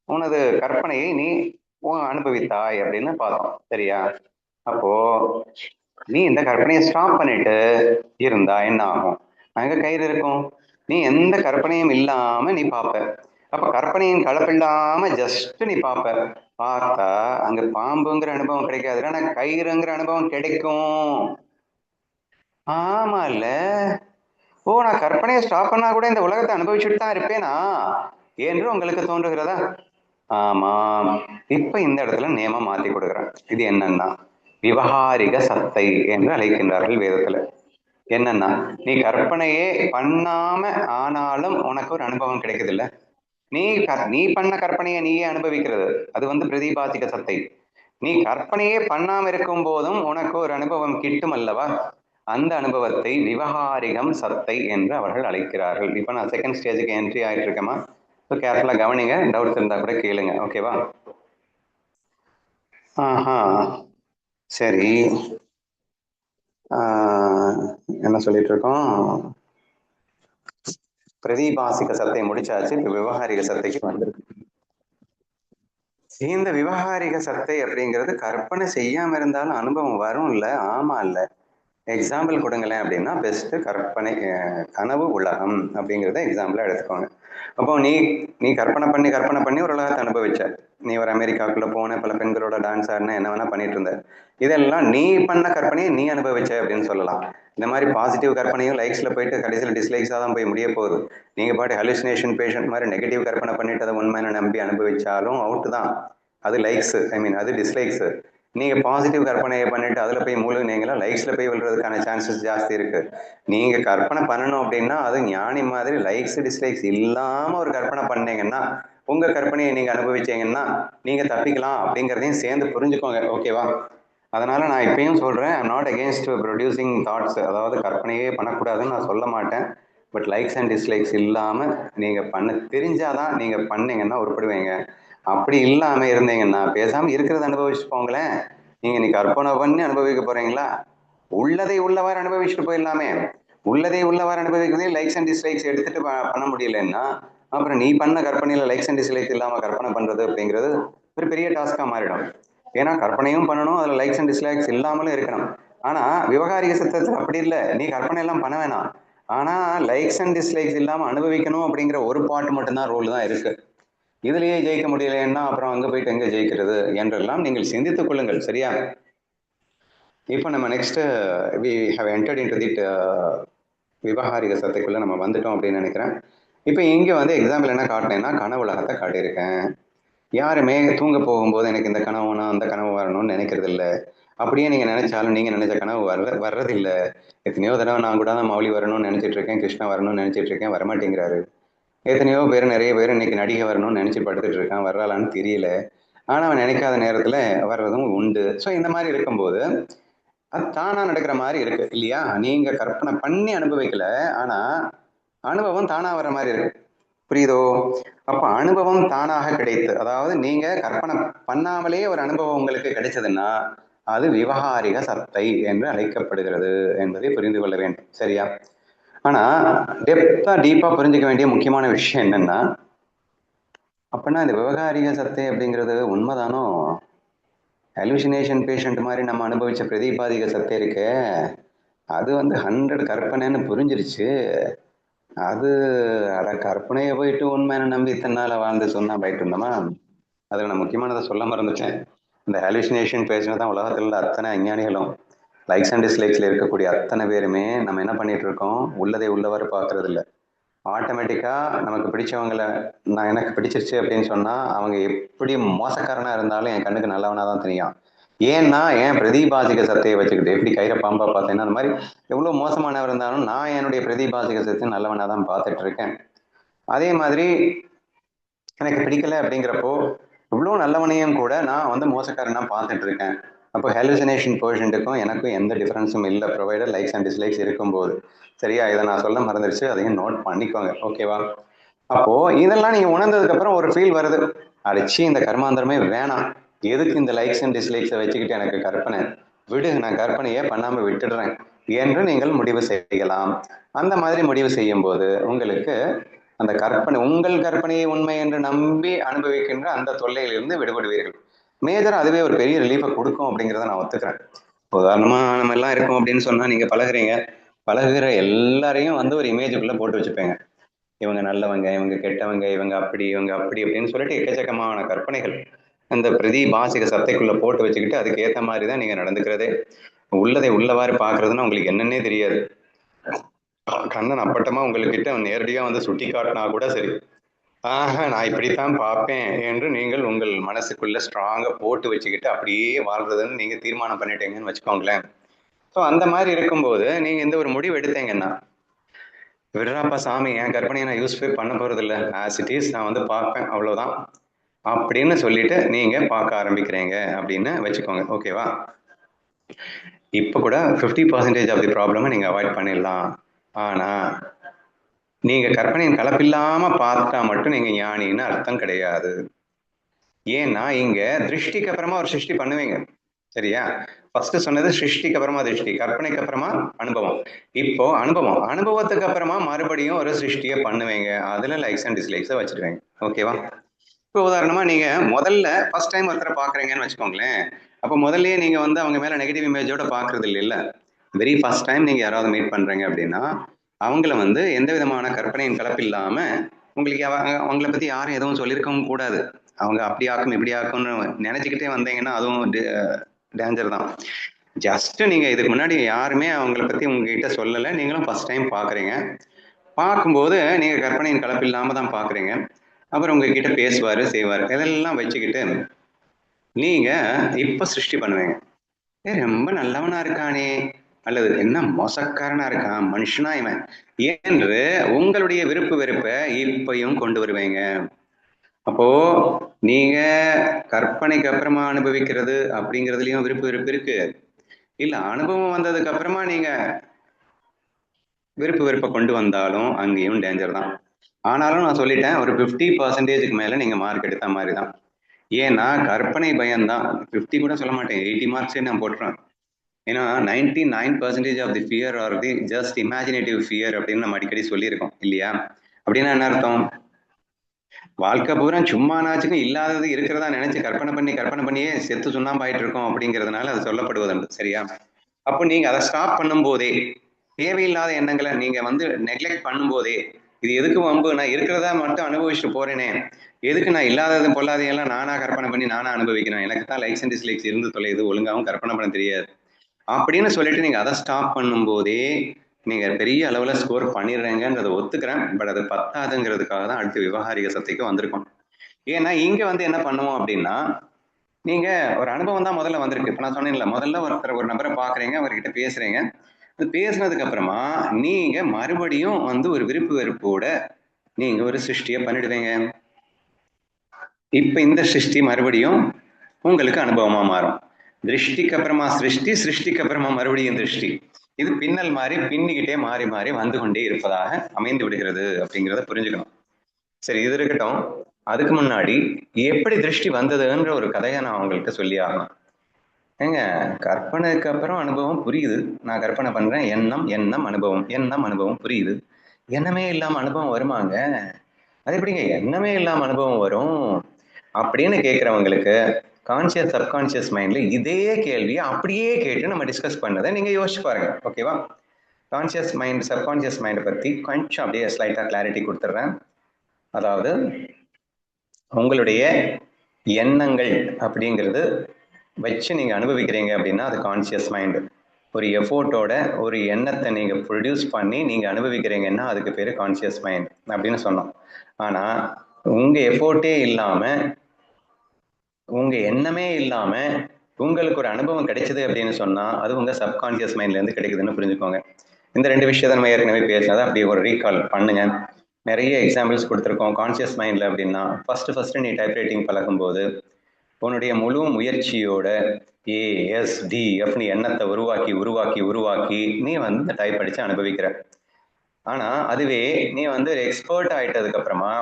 உனது கற்பனையை நீ அனுபவித்தாய் அப்படின்னு பார்த்தோம். சரியா? அப்போ நீ இந்த கற்பனையை ஸ்டாப் பண்ணிட்டு இருந்தா என்ன ஆகும்? அங்க கயிறு இருக்கும். நீ எந்த கற்பனையும் இல்லாம நீ பார்ப்ப. அப்ப கற்பனையின் கலப்பில்லாம ஜஸ்ட் நீ பார்ப்ப. பார்த்தா அங்க பாம்புங்கிற அனுபவம் கிடைக்காது. ஆனா கயிறுங்கிற அனுபவம் கிடைக்கும். ஆமா இல்ல? ஓ, நான் கற்பனையை ஸ்டாப் பண்ணா கூட இந்த உலகத்தை அனுபவிச்சுட்டு தான் இருப்பேனா என்று உங்களுக்கு தோன்றுகிறதா? ஆமாம். இப்ப இந்த இடத்துல நியமம் மாத்தி கொடுக்குறேன். இது என்னன்னா விவகாரிக சத்தை என்று அழைக்கின்றார்கள் வேதத்துல. என்னன்னா நீ கற்பனையே பண்ணாம ஆனாலும் உனக்கு ஒரு அனுபவம் கிடைக்குது இல்ல. நீ பண்ண கற்பனையை நீயே அனுபவிக்கிறது, அது வந்து பிரதிபாசிக சத்தை. நீ கற்பனையே பண்ணாம இருக்கும் போதும் உனக்கு ஒரு அனுபவம் கிட்டும் அல்லவா? அந்த அனுபவத்தை விவகாரிகம் சத்தை என்று அவர்கள் அழைக்கிறார்கள். இப்ப நான் செகண்ட் ஸ்டேஜுக்கு என்ட்ரி ஆயிட்டு இருக்கேமா? கேர்ஃபுல்லா கவனிங்க, டவுட்ஸ் இருந்தா கூட கேளுங்க. ஓகேவா? ஆஹா, சரி. என்ன சொல்லிட்டு இருக்கோம்? பிரதிபாசிக சத்தை முடிச்சாச்சு. இப்ப விவகாரிக சத்தைக்கு வந்திருக்கு. இந்த விவகாரிக சத்தை அப்படிங்கிறது கற்பனை செய்யாம இருந்தாலும் அனுபவம் வரும் இல்ல? ஆமா இல்ல? எக்ஸாம்பிள் கொடுங்களேன் அப்படின்னா பெஸ்ட் கற்பனை கனவு உலகம் அப்படிங்கிறத எக்ஸாம்பிளா எடுத்துக்கோங்க. அப்போ நீ கற்பனை பண்ணி ஒரு உலகத்தை அனுபவிச்ச. நீ ஒரு அமெரிக்காவுக்குள்ள போன, பல பெண்களோட டான்ஸ் ஆடின, என்ன வேணா பண்ணிட்டு இருந்த. இதெல்லாம் நீ பண்ண கற்பனையை நீ அனுபவிச்ச அப்படின்னு சொல்லலாம். இந்த மாதிரி பாசிட்டிவ் கற்பனையும் லைக்ஸ்ல போயிட்டு கடைசியில் டிஸ்லைக்ஸா தான் போய் முடிய போகுது. நீங்க பாட்டு ஹலுசினேஷன் பேஷண்ட் மாதிரி நெகட்டிவ் கற்பனை பண்ணிட்டு அதை உண்மையான நம்பி அனுபவிச்சாலும் அவுட் தான். அது லைக்ஸ், அது டிஸ்லைக்ஸ். நீங்க பாசிட்டிவ் கற்பனையை பண்ணிட்டு அதுல போய் மூழ்கினீங்களா லைக்ஸ்ல போய் விழுறதுக்கான சான்சஸ் ஜாஸ்தி இருக்கு. நீங்க கற்பனை பண்ணணும் அப்படின்னா அது ஞானி மாதிரி லைக்ஸ் டிஸ்லைக்ஸ் இல்லாம ஒரு கற்பனை பண்ணீங்கன்னா உங்க கற்பனையை நீங்க அனுபவிச்சீங்கன்னா நீங்க தப்பிக்கலாம் அப்படிங்கிறதையும் சேர்ந்து புரிஞ்சுக்கோங்க. ஓகேவா? அதனால நான் இப்பயும் சொல்றேன், I'm not against producing thoughts. அதாவது கற்பனையே பண்ணக்கூடாதுன்னு நான் சொல்ல மாட்டேன். பட் லைக்ஸ் அண்ட் டிஸ்லைக்ஸ் இல்லாம நீங்க பண்ண தெரிஞ்சாதான் நீங்க பண்ணீங்கன்னா உருப்படுவீங்க. அப்படி இல்லாம இருந்தீங்கன்னா பேசாம இருக்கிறத அனுபவிச்சுட்டு போங்களேன். நீங்க நீ கற்பனை பண்ணி அனுபவிக்க போறீங்களா? உள்ளதை உள்ளவாறு அனுபவிச்சுட்டு போயிடலாமே. உள்ளதை உள்ளவாறு அனுபவிக்கிறதே லைக்ஸ் அண்ட் டிஸ்லைக்ஸ் எடுத்துட்டு பண்ண முடியலன்னா அப்புறம் நீ பண்ண கற்பனையில லைக்ஸ் அண்ட் டிஸ்லைக்ஸ் இல்லாம கற்பனை பண்றது அப்படிங்கிறது ஒரு பெரிய டாஸ்கா மாறிடும். ஏன்னா கற்பனையும் பண்ணணும், அதுல லைக்ஸ் அண்ட் டிஸ்லைக்ஸ் இல்லாமலும் இருக்கணும். ஆனா விவகாரிக சித்தத்துல அப்படி இல்லை. நீ கற்பனை எல்லாம் பண்ண வேணாம், ஆனா லைக்ஸ் அண்ட் டிஸ்லைக்ஸ் இல்லாம அனுபவிக்கணும் அப்படிங்கிற ஒரு பாட்டு மட்டும்தான் ரோல் தான் இருக்கு. இதுலயே ஜெயிக்க முடியலன்னா அப்புறம் அங்க போயிட்டு எங்க ஜெயிக்கிறது என்றெல்லாம் நீங்கள் சிந்தித்துக் கொள்ளுங்கள். சரியா? இப்போ நம்ம next we have entered into the vyavaharika சத்தைக்குள்ள நம்ம வந்துட்டோம் அப்படின்னு நினைக்கிறேன். இப்போ இங்க வந்து எக்ஸாம்பிள் என்ன காட்டினேன்னா கனவுலகத்தை காட்டியிருக்கேன். யாருமே தூங்க போகும்போது எனக்கு இந்த கனவு வேணும் அந்த கனவு வரணும்னு நினைக்கிறது இல்லை. அப்படியே நீங்க நினைச்சாலும் நீங்க நினைச்ச கனவு வர்றதில்லை. எத்தனையோ தடவை நான் கூட தான் மௌலி வரணும்னு நினைச்சிட்டு இருக்கேன், கிருஷ்ணா வரணும்னு நினைச்சிட்டு இருக்கேன், வரமாட்டேங்கிறாரு. எத்தனையோ பேர், நிறைய பேர் இன்னைக்கு நடிகை வரணும்னு நினைச்சு படுத்துட்டு இருக்கான், வர்றாளான்னு தெரியல. ஆனா அவன் நினைக்காத நேரத்துல வர்றதும் உண்டு. ஸோ இந்த மாதிரி இருக்கும்போது அது தானா நடக்கிற மாதிரி இருக்கு இல்லையா? நீங்க கற்பனை பண்ணி அனுபவிக்கல, ஆனா அனுபவம் தானா வர்ற மாதிரி இருக்கு. புரியுதோ? அப்ப அனுபவம் தானாக கிடைத்து, அதாவது நீங்க கற்பனை பண்ணாமலே ஒரு அனுபவம் உங்களுக்கு கிடைச்சதுன்னா அது விவகாரிக சத்தை என்று அழைக்கப்படுகிறது என்பதை புரிந்து கொள்ள வேண்டும். சரியா? ஆனா டீப்பா புரிஞ்சுக்க வேண்டிய முக்கியமான விஷயம் என்னன்னா, அப்படின்னா இந்த விவகாரிக சத்தை அப்படிங்கிறது உண்மைதானோ? ஹலுசினேஷன் பேஷண்ட் மாதிரி நம்ம அனுபவிச்ச பிரதிபாதிக சத்தை இருக்கு, அது 100 கற்பனைன்னு புரிஞ்சிருச்சு. அது அட கற்பனையை போயிட்டு உண்மையான நம்பி இத்தனை நாள் வாழ்ந்து சொன்னா போயிட்டு இருந்தோமா? அதில் நான் முக்கியமானதை சொல்ல மறந்துட்டேன். இந்த ஹலுசினேஷன் பேஷண்ட் தான் உலகத்தில் உள்ள அத்தனை அஞ்ஞானிகளும் லைக்ஸ் அண்ட் டிஸ்லைக்ஸ்ல இருக்கக்கூடிய அத்தனை பேருமே நம்ம என்ன பண்ணிட்டு இருக்கோம்? உள்ளதை உள்ளவாறு பார்க்கறது இல்லை. ஆட்டோமேட்டிக்கா நமக்கு பிடிச்சவங்களை நான் எனக்கு பிடிச்சிருச்சு அப்படின்னு சொன்னா அவங்க எப்படி மோசக்காரனா இருந்தாலும் என் கண்ணுக்கு நல்லவனா தான் தெரியும். ஏன்னா என் பிரதிபாசிக சத்தையை வச்சுக்கிட்டு எப்படி கயிறை பாம்பா பார்த்தேன்னா அந்த மாதிரி எவ்வளவு மோசமானவர் இருந்தாலும் நான் என்னுடைய பிரதிபாசிக சத்தை நல்லவனா தான் பார்த்துட்டு இருக்கேன். அதே மாதிரி எனக்கு பிடிக்கல அப்படிங்கிறப்போ இவ்வளவு நல்லவனையும் கூட நான் மோசக்காரனா பார்த்துட்டு இருக்கேன். அப்போ ஹெலுசினேஷன் பேஷண்ட்டுக்கும் எனக்கும் எந்த டிஃபரன்ஸும் இல்லை, ப்ரொவைடர் லைக்ஸ் அண்ட் டிஸ்லைக்ஸ் இருக்கும்போது. சரியா? இதை நான் சொல்ல மறந்துடுச்சு, அதையும் நோட் பண்ணிக்கோங்க. ஓகேவா? அப்போ இதெல்லாம் நீங்க உணர்ந்ததுக்கு அப்புறம் ஒரு ஃபீல் வருது, அடிச்சு இந்த கர்மாந்திரமே வேணாம், எதுக்கு இந்த லைக்ஸ் அண்ட் டிஸ்லைக்ஸை வச்சுக்கிட்டு எனக்கு கற்பனை, விடு, நான் கற்பனையே பண்ணாம விட்டுடுறேன் என்று நீங்கள் முடிவு செய்யலாம். அந்த மாதிரி முடிவு செய்யும் போது உங்களுக்கு அந்த கற்பனை, உங்கள் கற்பனையை உண்மை என்று நம்பி அனுபவிக்கின்ற அந்த தொல்லையிலிருந்து விடுபடுவீர்கள். மேஜர் அதுவே ஒரு பெரிய ரிலீஃபை கொடுக்கும் அப்படிங்கிறத நான் ஒத்துக்கிறேன். உதாரணமா நம்ம எல்லாம் இருக்கோம் அப்படின்னு சொன்னா நீங்க பழகுறீங்க, பழகுற எல்லாரையும் ஒரு இமேஜுக்குள்ள போட்டு வச்சுப்பேங்க. இவங்க நல்லவங்க, இவங்க கெட்டவங்க, இவங்க அப்படி, இவங்க அப்படி அப்படின்னு சொல்லிட்டு எக்கச்சக்கமான கற்பனைகள் அந்த பிரதிபாசிக சத்தைக்குள்ள போட்டு வச்சுக்கிட்டு அதுக்கு ஏத்த மாதிரிதான் நீங்க நடந்துக்கிறதே. உள்ளதை உள்ளவாறு பாக்குறதுன்னா உங்களுக்கு என்னன்னே தெரியாது. கண்ணன் அப்பட்டமா உங்ககிட்ட நேரடியா சுட்டி காட்டினா கூட சரி, நான் இப்படித்தான் பார்ப்பேன் என்று நீங்கள் உங்கள் மனசுக்குள்ள ஸ்ட்ராங்கா போட்டு வச்சுக்கிட்டு அப்படியே வாழ்றதுன்னு நீங்க தீர்மானம் பண்ணிட்டீங்கன்னு வச்சுக்கோங்களேன். ஸோ அந்த மாதிரி இருக்கும்போது நீங்க இந்த ஒரு முடிவு எடுத்தீங்கன்னா, விடுறாப்பா சாமி, என் கற்பனையை நான் யூஸ்ஃபை பண்ண போறது இல்லை, ஆஸ் இட் இஸ் நான் பார்ப்பேன் அவ்வளவுதான் அப்படின்னு சொல்லிட்டு நீங்க பார்க்க ஆரம்பிக்கிறீங்க அப்படின்னு வச்சுக்கோங்க. ஓகேவா? இப்ப கூட 50% ஆஃப் தி ப்ராப்ளமை நீங்க அவாய்ட் பண்ணிடலாம். ஆனா நீங்க கற்பனையின் கலப்பில்லாம பார்த்தா மட்டும் நீங்க ஞானின்னு அர்த்தம் கிடையாது. ஏன்னா இங்க திருஷ்டிக்கு அப்புறமா ஒரு சிருஷ்டி பண்ணுவீங்க. சரியா? ஃபர்ஸ்ட் சொன்னது சிருஷ்டிக்கு அப்புறமா திருஷ்டி, கற்பனைக்கு அப்புறமா அனுபவம். இப்போ அனுபவத்துக்கு அப்புறமா மறுபடியும் ஒரு சிருஷ்டியை பண்ணுவீங்க. அதுல லைக்ஸ் அண்ட் டிஸ்லைக்ஸை வச்சிருவீங்க. ஓகேவா? இப்போ உதாரணமா நீங்க முதல்ல ஃபர்ஸ்ட் டைம் ஒருத்தரை பாக்குறீங்கன்னு வச்சுக்கோங்களேன். அப்போ முதல்லயே நீங்க அவங்க மேல நெகட்டிவ் இமேஜோட பாக்குறது இல்ல. வெரி ஃபர்ஸ்ட் டைம் நீங்க யாராவது மீட் பண்றீங்க அப்படின்னா அவங்கள எந்த விதமான கற்பனையின் கலப்பு இல்லாம உங்களுக்கு அவங்கள பத்தி யாரும் எதுவும் சொல்லியிருக்கவும் கூடாது. அவங்க அப்படி ஆக்கும் இப்படி ஆக்கும்னு நினைச்சுக்கிட்டே வந்தீங்கன்னா அதுவும் டேஞ்சர் தான். ஜஸ்ட் நீங்க இதுக்கு முன்னாடி யாருமே அவங்கள பத்தி உங்ககிட்ட சொல்லலை, நீங்களும் ஃபர்ஸ்ட் டைம் பாக்குறீங்க. பார்க்கும்போது நீங்க கற்பனையின் கலப்பு இல்லாம தான் பாக்குறீங்க. அப்புறம் உங்ககிட்ட பேசுவாரு, செய்வாரு, இதெல்லாம் வச்சுக்கிட்டு நீங்க இப்ப சிருஷ்டி பண்ணுவீங்க. ரொம்ப நல்லவனா இருக்கானே, அல்லது என்ன மோசக்காரனா இருக்கான், மனுஷனா இவன் என்று உங்களுடைய விருப்பு வெறுப்பை இப்பையும் கொண்டு வருவீங்க. அப்போ நீங்க கற்பனைக்கு அப்புறமா அனுபவிக்கிறது அப்படிங்கிறதுலயும் விருப்பு வெறுப்பு இருக்கு. இல்ல அனுபவம் வந்ததுக்கு அப்புறமா நீங்க விருப்பு வெறுப்பை கொண்டு வந்தாலும் அங்கேயும் டேஞ்சர் தான். ஆனாலும் நான் சொல்லிட்டேன், ஒரு 50%க்கு மேல நீங்க மார்க் எடுத்த மாதிரி தான். ஏன்னா கற்பனை பயம்தான். 50 கூட சொல்ல மாட்டேன், 80 மார்க்ஸே நான் போட்டுறேன். ஏன்னா 99% of the fear are the just imaginative fear அப்படின்னு நம்ம அடிக்கடி சொல்லியிருக்கோம் இல்லையா? அப்படின்னா என்ன அர்த்தம்? வாழ்க்கை பூரா சும்மானாச்சுக்கும் இல்லாதது இருக்கிறதா நினைச்சு கற்பனை பண்ணியே செத்து சுண்ணாம்பாயிட்டு இருக்கோம் அப்படிங்கிறதுனால அது சொல்லப்படுவதுண்டு. சரியா? அப்போ நீங்க அதை ஸ்டாப் பண்ணும் போதே, தேவையில்லாத எண்ணங்களை நீங்க நெக்லெக்ட் பண்ணும் போதே, இது எதுக்கு வம்பு, நான் இருக்கிறதா மட்டும் அனுபவிச்சுட்டு போறேனே, எதுக்கு நான் இல்லாதது பொல்லாதையெல்லாம் நானா கற்பனை பண்ணி நானா அனுபவிக்கணும், எனக்கு தான் லைக்ஸ் அண்ட் டிஸ்லைக்ஸ் இருந்து தொலையுது, ஒழுங்காவும் கற்பனை பண்ண தெரியாது அப்படின்னு சொல்லிட்டு நீங்க அதை ஸ்டாப் பண்ணும் போதே நீங்க பெரிய அளவுல ஸ்கோர் பண்ணிடுறீங்கன்றதை ஒத்துக்கிறேன். பட் அது பத்தாதுங்கிறதுக்காக தான் அடுத்து விவகாரிக சக்திக்கு வந்திருக்கும். ஏன்னா இங்க என்ன பண்ணுவோம் அப்படின்னா, நீங்க ஒரு அனுபவம் தான் முதல்ல வந்திருக்கு. இப்ப நான் சொன்னேன்ல, முதல்ல ஒரு நபரை பாக்குறீங்க, அவர்கிட்ட பேசுறீங்க. பேசினதுக்கு அப்புறமா நீங்க மறுபடியும் ஒரு விருப்பு வெறுப்போட நீங்க ஒரு சிருஷ்டியை பண்ணிடுவீங்க. இப்ப இந்த சிருஷ்டி மறுபடியும் உங்களுக்கு அனுபவமா மாறும். திருஷ்டிக்கு அப்புறமா சிருஷ்டி, சிருஷ்டிக்கு அப்புறமா மறுபடியும் திருஷ்டி. இது பின்னல் மாறி பின்னிக்கிட்டே மாறி மாறி வந்து கொண்டே இருப்பதாக அமைந்து விடுகிறது அப்படிங்கிறத புரிஞ்சுக்கணும். சரி, இது இருக்கட்டும். அதுக்கு முன்னாடி எப்படி திருஷ்டி வந்ததுன்ற ஒரு கதையை நான் உங்களுக்கு சொல்லி ஆகணும். ஏங்க, கற்பனைக்கு அப்புறம் அனுபவம் புரியுது. நான் கற்பனை பண்றேன், எண்ணம் எண்ணம் அனுபவம், எண்ணம் அனுபவம் புரியுது. எண்ணமே இல்லாம அனுபவம் வருமாங்க? அது எப்படிங்க எண்ணமே இல்லாம அனுபவம் வரும் அப்படின்னு கேட்கிறவங்களுக்கு கான்சியஸ் சப்கான்சியஸ் மைண்ட்ல இதே கேள்வியை அப்படியே கேட்டு நம்ம டிஸ்கஸ் பண்ணதை நீங்க யோசிச்சு பாருங்க. ஓகேவா? கான்சியஸ் மைண்ட் சப்கான்சியஸ் மைண்டை பத்தி கொஞ்சம் அப்படியே ஸ்லைட்டா கிளாரிட்டி கொடுத்துட்றேன். அதாவது உங்களுடைய எண்ணங்கள் அப்படிங்கிறது வச்சு நீங்க அனுபவிக்கிறீங்க அப்படின்னா அது கான்சியஸ் மைண்ட். ஒரு எஃபோர்ட்டோட ஒரு எண்ணத்தை நீங்க ப்ரொடியூஸ் பண்ணி நீங்க அனுபவிக்கிறீங்கன்னா அதுக்கு பேரு கான்சியஸ் மைண்ட் அப்படின்னு சொன்னோம். ஆனா உங்க எஃபோர்ட்டே இல்லாம உங்க எண்ணமே இல்லாம உங்களுக்கு ஒரு அனுபவம் கிடைச்சது அப்படின்னு சொன்னா அது உங்க சப்கான்சியஸ் மைண்ட்ல இருந்து கிடைக்குதுன்னு புரிஞ்சுக்கோங்க. இந்த ரெண்டு விஷயத்தை நம்ம ஏற்கனவே பேசினதை அப்படி ஒரு ரீகால் பண்ணுங்க. நிறைய எக்ஸாம்பிள்ஸ் கொடுத்துருக்கோம். கான்சியஸ் மைண்ட்ல அப்படின்னா ஃபர்ஸ்ட் நீ டைப் ரைட்டிங் பழகும்போது உன்னுடைய முழு முயற்சியோட ASDF நீ எண்ணத்தை உருவாக்கி உருவாக்கி உருவாக்கி நீ வந்து இந்த டைப் அடிச்சு அனுபவிக்கிற. ஆனா அதுவே நீ வந்து எக்ஸ்பர்ட் ஆயிட்டதுக்கு அப்புறமா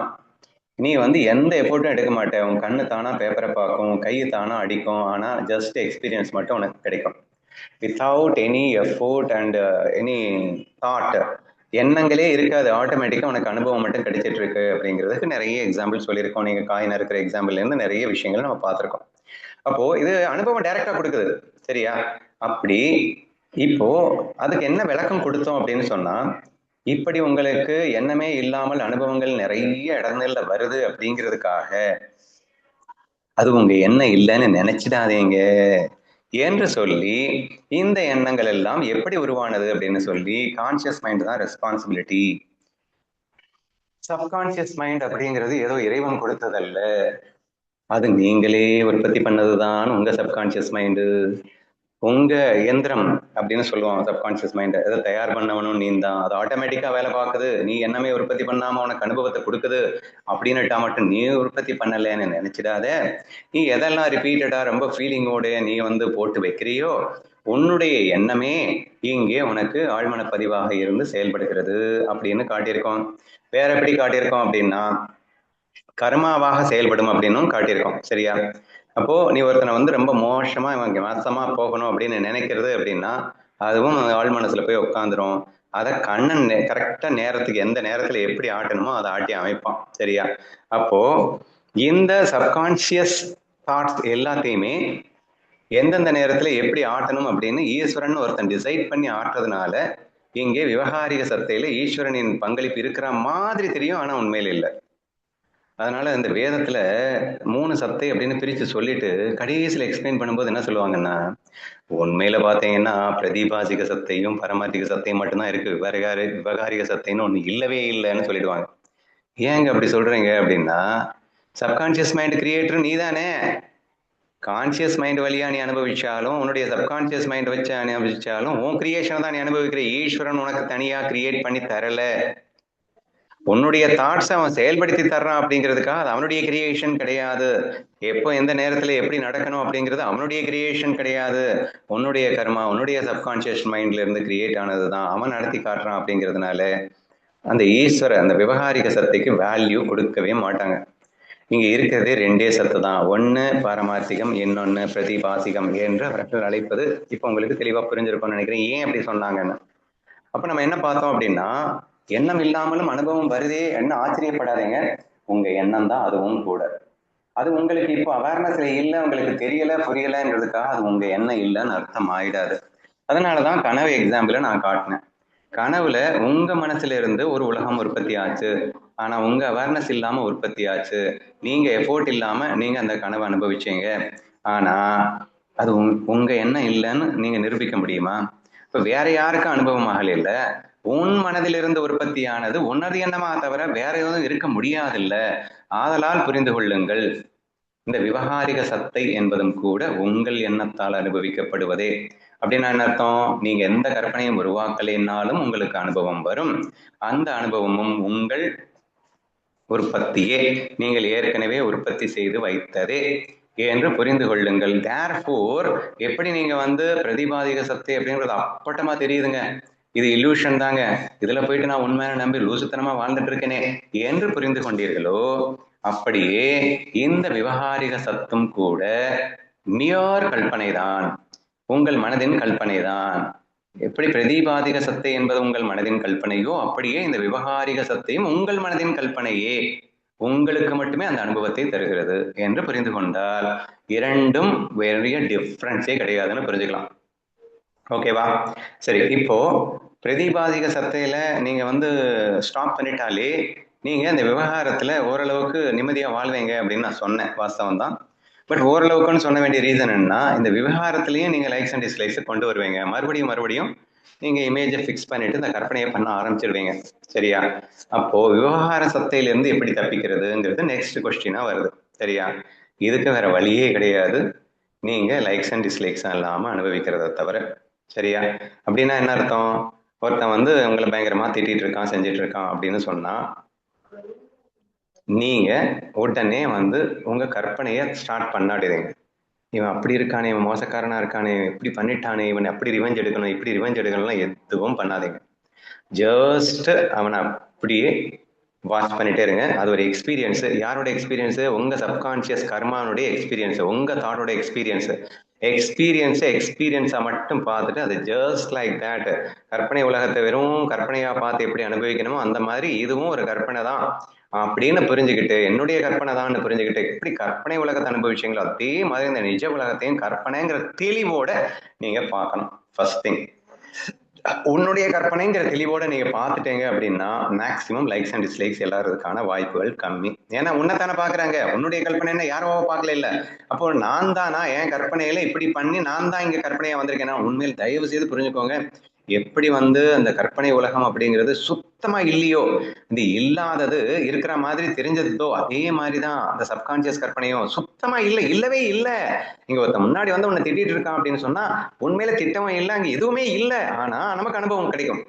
நீ வந்து எந்த எஃபோர்ட்டும் எடுக்க மாட்டே. உன் கண்ணு தானா பேப்பரை பார்க்கும், கை தானா அடிக்கும். ஆனா ஜஸ்ட் எக்ஸ்பீரியன்ஸ் மட்டும் உனக்கு கிடைக்கும். Without any effort and any thought, எண்ணங்களே இருக்காது. ஆட்டோமேட்டிக்கா உனக்கு அனுபவம் மட்டும் கிடைச்சிட்டு இருக்கு அப்படிங்கிறதுக்கு நிறைய எக்ஸாம்பிள் சொல்லியிருக்கோம். நீங்க காயினா இருக்கிற எக்ஸாம்பிள்ல இருந்து நிறைய விஷயங்கள் நம்ம பார்த்திருக்கோம். அப்போ இது அனுபவம் டைரக்டா கொடுக்குது. சரியா? அப்படி இப்போ அதுக்கு என்ன விளக்கம் கொடுத்தோம் அப்படின்னு சொன்னா, இப்படி உங்களுக்கு எண்ணமே இல்லாமல் அனுபவங்கள் நிறைய இடங்கள்ல வருது அப்படிங்கிறதுக்காக அது உங்க எண்ணம் இல்லைன்னு நினைச்சிடாதீங்க என்று சொல்லி இந்த எண்ணங்கள் எல்லாம் எப்படி உருவானது அப்படின்னு சொல்லி கான்சியஸ் மைண்ட் தான் ரெஸ்பான்சிபிலிட்டி. சப்கான்சியஸ் மைண்ட் அப்படிங்கிறது ஏதோ இறைவன் கொடுத்ததல்ல, அது நீங்களே உற்பத்தி பண்ணதுதான் உங்க சப்கான்சியஸ் மைண்டு. உங்க இயந்திரம் அப்படின்னு சொல்லுவாங்க சப்கான்சியஸ் மைண்ட். எதை தயார் பண்ணவனும் நீ தான். அது ஆட்டோமேட்டிக்கா வேலை பார்க்குது. நீ என்னமே உற்பத்தி பண்ணாம உனக்கு அனுபவத்தை கொடுக்குது அப்படின்னுட்டா மட்டும் நீ உற்பத்தி பண்ணலன்னு நினைச்சிடாத. நீ எதெல்லாம் ரிப்பீட்டடா ரொம்ப ஃபீலிங்கோட நீ வந்து போட்டு வைக்கிறியோ உன்னுடைய எண்ணமே இங்கே உனக்கு ஆழ்மன பதிவாக இருந்து செயல்படுகிறது அப்படின்னு காட்டியிருக்கோம். வேற எப்படி காட்டியிருக்கோம் அப்படின்னா கர்மாவாக செயல்படும் அப்படின்னும் காட்டியிருக்கோம். சரியா? அப்போ நீ ஒருத்தனை வந்து ரொம்ப மோசமா இவங்க மாசமா போகணும் அப்படின்னு நினைக்கிறது அப்படின்னா அதுவும் ஆள் மனசுல போய் உட்காந்துரும். அதை கண்ணன் கரெக்டா நேரத்துக்கு எந்த நேரத்துல எப்படி ஆட்டணுமோ அதை ஆட்டி அமைப்பான். சரியா? அப்போ இந்த சப்கான்சியஸ் தாட்ஸ் எல்லாத்தையுமே எந்தெந்த நேரத்துல எப்படி ஆட்டணும் அப்படின்னு ஈஸ்வரன் ஒருத்தன் டிசைட் பண்ணி ஆட்டுறதுனால இங்கே விவகாரிக சத்தையில ஈஸ்வரனின் பங்களிப்பு இருக்கிற மாதிரி தெரியும், ஆனா உண்மையில இல்லை. அதனால இந்த வேதத்துல 3 சத்தை அப்படின்னு பிரிச்சு சொல்லிட்டு கடைசியில எக்ஸ்பிளைன் பண்ணும்போது என்ன சொல்லுவாங்கன்னா, உண்மையில பாத்தீங்கன்னா பிரதிபாசிக சத்தையும் பரமார்த்திக சத்தையும் மட்டும்தான் இருக்கு, விவகாரிக சத்தைன்னு ஒண்ணு இல்லவே இல்லைன்னு சொல்லிடுவாங்க. ஏங்க அப்படி சொல்றீங்க அப்படின்னா, சப்கான்சியஸ் மைண்ட் கிரியேட்டர் நீ தானே. கான்சியஸ் மைண்ட் வழியா நீ அனுபவிச்சாலும் உன்னுடைய சப்கான்சியஸ் மைண்ட் வச்சு அனுபவிச்சாலும் உன் கிரியேஷனை தான் நீ அனுபவிக்கிற. ஈஸ்வரன் உனக்கு தனியா கிரியேட் பண்ணி தரல. உன்னுடைய தாட்ஸ் அவன் செயல்படுத்தி தர்றான் அப்படிங்கிறதுக்காக அது அவனுடைய கிரியேஷன் கிடையாது. எப்போ எந்த நேரத்துல எப்படி நடக்கணும் அப்படிங்கிறது அவனுடைய கிரியேஷன் கிடையாது. உன்னுடைய கர்மா உன்னுடைய சப்கான்சியஸ் மைண்ட்ல இருந்து கிரியேட் ஆனதுதான். அவன் நடத்தி காட்டுறான் அப்படிங்கிறதுனால அந்த ஈஸ்வர அந்த விவகாரிக சத்தைக்கு வேல்யூ கொடுக்கவே மாட்டாங்க. இங்க இருக்கிறதே 2 சத்து தான். ஒண்ணு பாரமார்த்திகம், இன்னொன்னு பிரதிபாசிகம் என்று அவர்கள் அழைப்பது இப்ப உங்களுக்கு தெளிவா புரிஞ்சிருக்கும்னு நினைக்கிறேன் ஏன் அப்படி சொன்னாங்கன்னு. அப்ப நம்ம என்ன பார்த்தோம் அப்படின்னா, எண்ணம் இல்லாமலும் அனுபவம் வருதே என்ன ஆச்சரியப்படாதீங்க. உங்க எண்ணம் தான் அதுவும் கூட. அது உங்களுக்கு இப்போ அவேர்னஸ்ல இல்லை, உங்களுக்கு தெரியல புரியலன்றதுக்காக அது உங்க எண்ணம் இல்லைன்னு அர்த்தம் ஆயிடாது. அதனாலதான் கனவு எக்ஸாம்பிள நான் காட்டினேன். கனவுல உங்க மனசுல இருந்து ஒரு உலகம் உற்பத்தி ஆச்சு, ஆனா உங்க அவேர்னஸ் இல்லாம உற்பத்தி ஆச்சு. நீங்க எஃபோர்ட் இல்லாம நீங்க அந்த கனவை அனுபவிச்சீங்க. ஆனா அது உங்க எண்ணம் இல்லைன்னு நீங்க நிரூபிக்க முடியுமா? இப்ப வேற யாருக்கும் அனுபவம் ஆகல. இல்ல, உன் மனதிலிருந்து உற்பத்தியானது உன்னது எண்ணமா தவிர வேற எதுவும் இருக்க முடியாதில்ல. ஆதலால் புரிந்து கொள்ளுங்கள், இந்த விவகாரிக சத்தை என்பதும் கூட உங்கள் எண்ணத்தால் அனுபவிக்கப்படுவதே. அப்படின்னா என்ன அர்த்தம்? நீங்க எந்த கற்பனையும் உருவாக்கலைன்னாலும் உங்களுக்கு அனுபவம் வரும். அந்த அனுபவமும் உங்கள் உற்பத்தியே, நீங்கள் ஏற்கனவே உற்பத்தி செய்து வைத்ததே என்று புரிந்து கொள்ளுங்கள். தேர்ஃபோர் எப்படி நீங்க வந்து பிரதிபாதிக சத்தை அப்படின்றது அப்பட்டமா தெரியுதுங்க, இது இல்லூஷன் தாங்க, இதுல போயிட்டு நான் உண்மையான நம்பி லூசுத்தனமா வாழ்ந்துட்டு இருக்கேனே என்று புரிந்து கொண்டீர்களோ, அப்படியே இந்த விவகாரிக சத்தும் கூட மியர் கல்பனை தான், உங்கள் மனதின் கல்பனை தான். எப்படி பிரதிபாதிக சத்தை என்பது உங்கள் மனதின் கல்பனையோ, அப்படியே இந்த விவகாரிக சத்தையும் உங்கள் மனதின் கல்பனையே, உங்களுக்கு மட்டுமே அந்த அனுபவத்தை தருகிறது என்று புரிந்து கொண்டால் இரண்டும் பெரிய டிஃபரன்ஸே கிடையாதுன்னு புரிஞ்சுக்கலாம். ஓகேவா? சரி, இப்போ பிரதிபாதிக சத்தையில நீங்க வந்து ஸ்டாப் பண்ணிட்டாலே நீங்க இந்த விவகாரத்துல ஓரளவுக்கு நிம்மதியா வாழ்வீங்க அப்படின்னு நான் சொன்னேன், வாஸ்தவம் தான். பட் ஓரளவுக்குன்னு சொன்ன வேண்டிய ரீசன் என்னன்னா, இந்த விவகாரத்திலையும் நீங்க லைக்ஸ் அண்ட் டிஸ்லைக்ஸ் கொண்டு வருவீங்க, மறுபடியும் நீங்க இமேஜை ஃபிக்ஸ் பண்ணிட்டு இந்த கற்பனையை பண்ண ஆரம்பிச்சிருவீங்க. சரியா? அப்போ விவகார சத்தையிலிருந்து எப்படி தப்பிக்கிறதுங்கிறது நெக்ஸ்ட் கொஸ்டினா வருது. சரியா? இதுக்கு வேற வழியே கிடையாது, நீங்க லைக்ஸ் அண்ட் டிஸ்லைக்ஸ் இல்லாம அனுபவிக்கிறத தவிர. சரியா? அப்படின்னா என்ன அர்த்தம்? ஒருத்தன் வந்து உங்களை பயங்கரமா திட்டிட்டு இருக்கான், செஞ்சிட்டு இருக்கான் அப்படின்னு சொன்னா நீங்க உடனே வந்து உங்க கற்பனையை ஸ்டார்ட் பண்ணாடுறீங்க. இவன் அப்படி இருக்கானே, இவன் மோசக்காரனா இருக்கானே, இப்படி பண்ணிட்டானே, இவன் அப்படி ரிவெஞ்ச் எடுக்கணும், இப்படி ரிவெஞ்ச் எடுக்கணும்லாம் எதுவும் பண்ணாதீங்க. ஜஸ்ட் அவனை அப்படியே வாட்ச் பண்ணிட்டே இருங்க. அது ஒரு எக்ஸ்பீரியன்ஸ். யாரோட எக்ஸ்பீரியன்ஸ்? உங்க சப்கான்சியஸ் கர்மானுடைய எக்ஸ்பீரியன்ஸ், உங்க தாட்டோட எக்ஸ்பீரியன்ஸ். எக்ஸ்பீரியன்ஸை மட்டும் பார்த்துட்டு அது ஜஸ்ட் லைக் தேட். கற்பனை உலகத்தை வெறும் கற்பனையா பார்த்து எப்படி அனுபவிக்கணுமோ அந்த மாதிரி இதுவும் ஒரு கற்பனை தான் அப்படின்னு புரிஞ்சுக்கிட்டு, என்னுடைய கற்பனை தான் புரிஞ்சுக்கிட்டு எப்படி கற்பனை உலகத்தை அனுபவிச்சீங்களோ அதே மாதிரி இந்த நிஜ உலகத்தையும் கற்பனைங்கிற தெளிவோட நீங்க பார்க்கணும். ஃபர்ஸ்ட் திங், உன்னுடைய கற்பனைங்கிற தெளிவோட நீங்க பார்த்துட்டீங்க அப்படின்னா மேக்சிமம் லைக்ஸ் அண்ட் டிஸ்லைக்ஸ் எல்லாருக்கான வாய்ப்புகள் கம்மி. ஏன்னா உன்னைத்தானே பாக்குறாங்க, உன்னுடைய கற்பனை யாரோ பார்க்கல இல்ல. அப்போ நான் தானா என் கற்பனையில இப்படி பண்ணி நான் தான் இங்க கற்பனையா வந்திருக்கேன். உண்மையில் தயவு செய்து புரிஞ்சுக்கோங்க, எப்படி வந்து அந்த கற்பனை உலகம் அப்படிங்கிறது சுத்தமா இல்லையோ, இந்த இல்லாதது இருக்கிற மாதிரி தெரிஞ்சதோ அதே மாதிரிதான் அந்த சப்கான்சியஸ் கற்பனையும் சுத்தமா இல்லை, இல்லவே இல்லை. இங்க ஒருத்த முன்னாடி வந்து உன்னை திட்டிட்டு இருக்கான் அப்படின்னு சொன்னா உண்மையில திட்டமும் இல்லை, அங்க எதுவுமே இல்லை. ஆனா நமக்கு அனுபவம் கிடைக்கும்.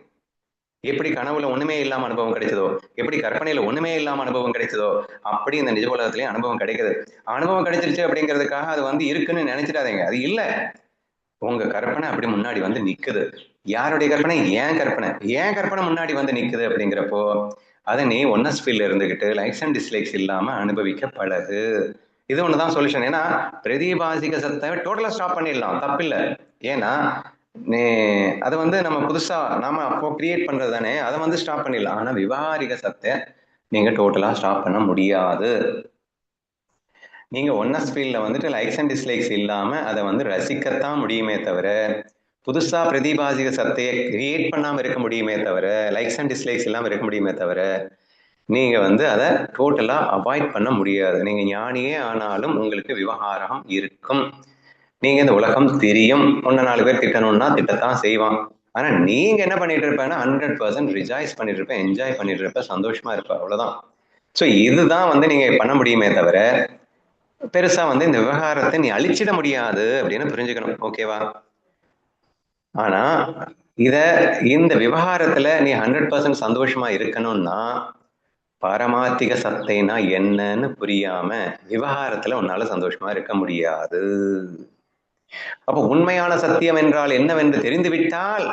எப்படி கனவுல ஒண்ணுமே இல்லாம அனுபவம் கிடைச்சதோ, எப்படி கற்பனையில ஒண்ணுமே இல்லாம அனுபவம் கிடைச்சதோ, அப்படி இந்த நிஜ உலகத்திலேயே அனுபவம் கிடைக்குது. அனுபவம் கிடைச்சிருச்சு அப்படிங்கிறதுக்காக அது வந்து இருக்குன்னு நினைச்சிடாதீங்க, அது இல்லை. உங்க கற்பனை அப்படி முன்னாடி வந்து நிக்குது. யாருடைய கற்பனை? ஏன் கற்பனை. ஏன் கற்பனை முன்னாடி வந்து நிக்குது அப்படிங்கிறப்போ அதை நீ ஒன்னஸ் ஃபீல்ல இருந்துகிட்டு லைக்ஸ் அண்ட் டிஸ்லைக்ஸ் இல்லாம அனுபவிக்க பழகு. இது ஒண்ணுதான் சொல்யூஷன். ஏன்னா பிரதிபாசிக சத்தை டோட்டலா ஸ்டாப் பண்ணிடலாம், தப்பில்லை. ஏன்னா அதை வந்து நம்ம புதுசா நாம அப்போ கிரியேட் பண்றது தானே, அதை வந்து ஸ்டாப் பண்ணிடலாம். ஆனா விவகாரிக சத்தை நீங்க டோட்டலா ஸ்டாப் பண்ண முடியாது. நீங்க ஒன்னஸ் ஃபீல்ட்ல வந்துட்டு லைக்ஸ் அண்ட் டிஸ்லைக்ஸ் இல்லாம அதை வந்து ரசிக்கத்தான் முடியுமே தவிர, புதுசா பிரதிபாசிக சத்தையை கிரியேட் பண்ணாம இருக்க முடியுமே தவிர, லைக்ஸ் அண்ட் டிஸ்லைக்ஸ் இல்லாம இருக்க முடியுமே தவிர, நீங்க வந்து அதை டோட்டலா அவாய்ட் பண்ண முடியாது. நீங்க ஞானியே ஆனாலும் உங்களுக்கு விவகாரம் இருக்கும். நீங்க இந்த உலகம் தெரியும், ஒன்னு 4 பேர் திட்டணும்னா திட்டத்தான் செய்வான். ஆனா நீங்க என்ன பண்ணிட்டு இருப்பேன்னா 100% ரிஜாய்ஸ் பண்ணிட்டு இருப்ப, என்ஜாய் பண்ணிட்டு இருப்ப, சந்தோஷமா இருப்ப, அவ்வளவுதான். ஸோ இதுதான் வந்து நீங்க பண்ண முடியுமே தவிர பெருசா வந்து இந்த விவகாரத்தை நீ அழிச்சிட முடியாது அப்படின்னு புரிஞ்சுக்கணும். ஓகேவா? ஆனா இந்த விவகாரத்துல நீ 100% சந்தோஷமா இருக்கணும்னா பாரமார்த்திக சத்தைனா என்னன்னு புரியாம விவகாரத்துல உன்னால சந்தோஷமா இருக்க முடியாது. அப்ப உண்மையான சத்தியம் என்றால் என்னவென்று தெரிந்துவிட்டால்